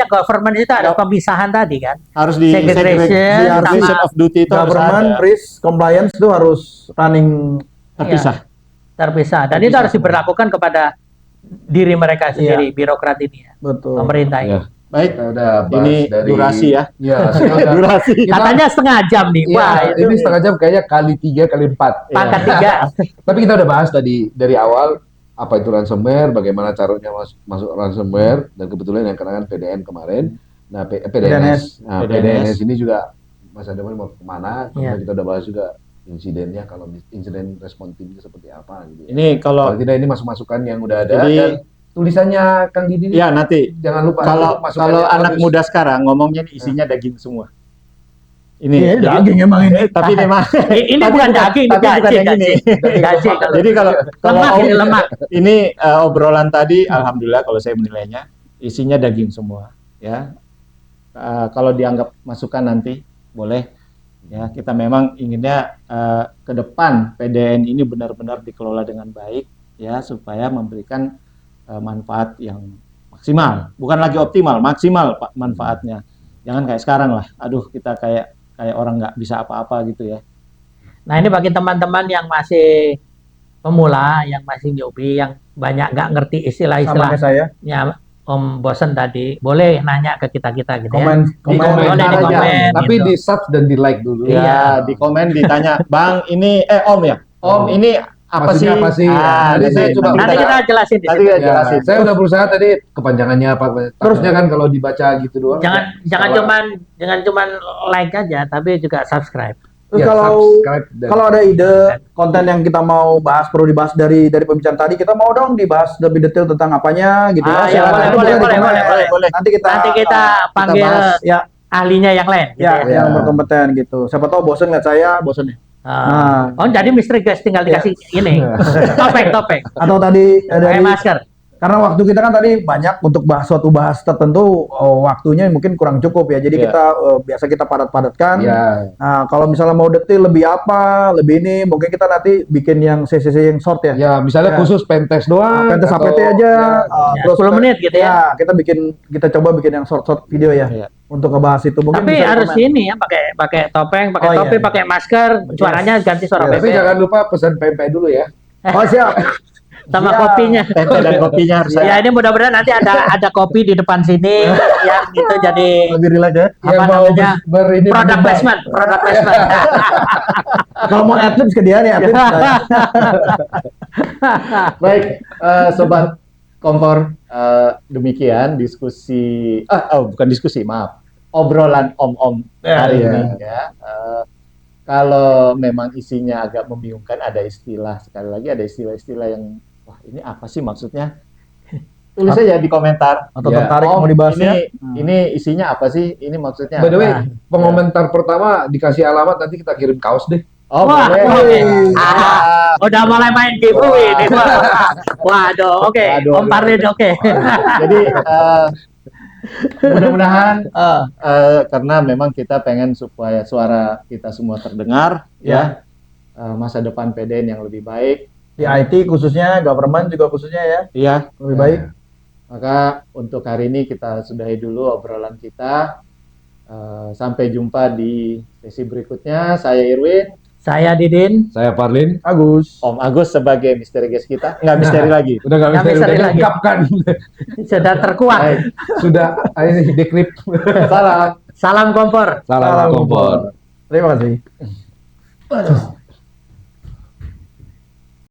government itu ada pemisahan tadi kan. harus di Segregation segregation sama of duty itu harus government ada. risk compliance itu harus running Terpisah. Terpisah. Dan itu harus diberlakukan kepada diri mereka sendiri, birokrat ini ya, betul. pemerintah ini. Ya. Baik, Kita udah bahas ini dari durasi ya. Ya, kita udah- Durasi. kita- Katanya setengah jam nih. Iya, Wah, itu ini setengah jam kayaknya kali 3 kali 4. pangkat Iya. 3. Tapi kita udah bahas tadi dari awal apa itu ransomware, bagaimana caranya masuk ransomware, dan kebetulan yang kenangan PDN kemarin. Nah, PDNS. Nah, PDNS ini juga Mas Adaman mau kemana? Iya. Kita udah bahas juga insidennya, kalau insiden respon timnya seperti apa gitu ya. Ini Kalau kalau tidak ini masukan yang udah ada, Jadi- dan tulisannya Kang Didi ya nanti jangan lupa kalau masukannya anak bagus. muda sekarang ngomongnya nih isinya daging semua. Ini Iya, jadi- daging emang ini. tapi memang Ini Tapi bukan bukan- daging, ini tapi bukan gaji, yang ini. gaji kalau Jadi kalau lemak om- ini lemak. ini obrolan tadi, alhamdulillah kalau saya menilainya isinya daging semua, ya. Kalau dianggap masukan nanti boleh, ya. Kita memang inginnya ke depan PDN ini benar-benar dikelola dengan baik, ya, supaya memberikan manfaat yang maksimal, bukan lagi optimal, maksimal Pak manfaatnya. Jangan kayak sekarang lah, aduh kita kayak orang nggak bisa apa-apa gitu ya. Nah, ini bagi teman-teman yang masih pemula, yang masih newbie, yang banyak nggak ngerti Sama istilah-istilahnya kayak saya Om Bosen tadi, boleh nanya ke kita-kita gitu ya. komen Di komen Boleh di aja. komen. Tapi gitu. di sub dan di like dulu. Ya, Iya. di komen ditanya, Bang, ini Om ya? Om, ini apa Maksudnya sih? apa sih? Nanti Nanti saya coba- Nanti kita jelasin di Nanti situ. kita Ya, jelasin. saya udah berusaha tadi kepanjangannya apa. Terusnya kan kalau dibaca gitu doang. Jangan cuman like aja, tapi juga subscribe. Terus Ya, kalau subscribe dan- kalau ada ide konten yang kita mau bahas perlu dibahas dari pembicaraan tadi, kita mau dong dibahas lebih detail tentang apanya gitu Ah, ya. ya, boleh, Nanti boleh, di boleh, komen. boleh. Nanti kita Nanti kita panggil bahas. Ya, ahlinya yang lain. Gitu ya, ya. yang berkompeten gitu. Siapa tahu bosen nggak saya, bosen nih. Ah. Oh, jadi misteri guys tinggal dikasih ini topeng. Atau tadi Pakai dari masker. karena waktu kita kan tadi banyak untuk bahas suatu bahas tertentu, waktunya mungkin kurang cukup ya. Jadi Ya. kita biasa kita padat-padatkan. Ya, Nah, kalau misalnya mau detail lebih apa, lebih ini, mungkin kita nanti bikin yang sesi yang short ya. ya misalnya Ya. khusus pentest doang. Pentes atau- APT aja, ya, Ya, 10 menit gitu ya. kita coba bikin yang short video ya Iya. untuk ngebahas itu. Mungkin Tapi bisa harus komen. ini ya, pakai topeng, pakai Oh, iya, topi, iya. pakai masker, suaranya ganti suara Tapi bebek jangan lupa pesan pempek dulu ya. Oh siap. sama Siap. kopinya. Tempe dan kopinya harus Ya saya. ini mudah-mudahan nanti ada kopi di depan sini yang gitu jadi Lebih relax ya. apa Yang mau namanya ini product menyumbang. placement. Kalau mau adlibs ke dia nih adlibs. Baik, sobat kompor, demikian diskusi bukan diskusi, maaf. Obrolan om-om hari Ya. ini ya. Kalau memang isinya agak membingungkan, ada istilah, sekali lagi ada istilah-istilah yang wah ini apa sih maksudnya? Tulis aja di komentar. Atau Ya, tertarik Om, mau dibahasnya. ini isinya apa sih? Ini maksudnya By the way, apa? pengomentar pertama dikasih alamat, nanti kita kirim kaos deh. Oh, Wah, boleh. oke. Ah, Udah mulai main giveaway nih. Waduh, oke. Waduh, Om Parlin oke. Jadi mudah-mudahan karena memang kita pengen supaya suara kita semua terdengar ya. Masa depan PDN yang lebih baik. Di IT khususnya, government juga khususnya ya, Iya. lebih baik. Maka untuk hari ini kita sudahi dulu obrolan kita. Sampai jumpa di sesi berikutnya. Saya Irwin, Saya Didin. Saya Parlin. Agus. Om Agus sebagai misteri guest kita. Nggak misteri lagi. Udah nggak Nggak bisa misteri udah lagi. diungkapkan. Sudah terkuat. Baik. Sudah ini dekrip. Salam. Salam kompor. Salam kompor. Terima kasih.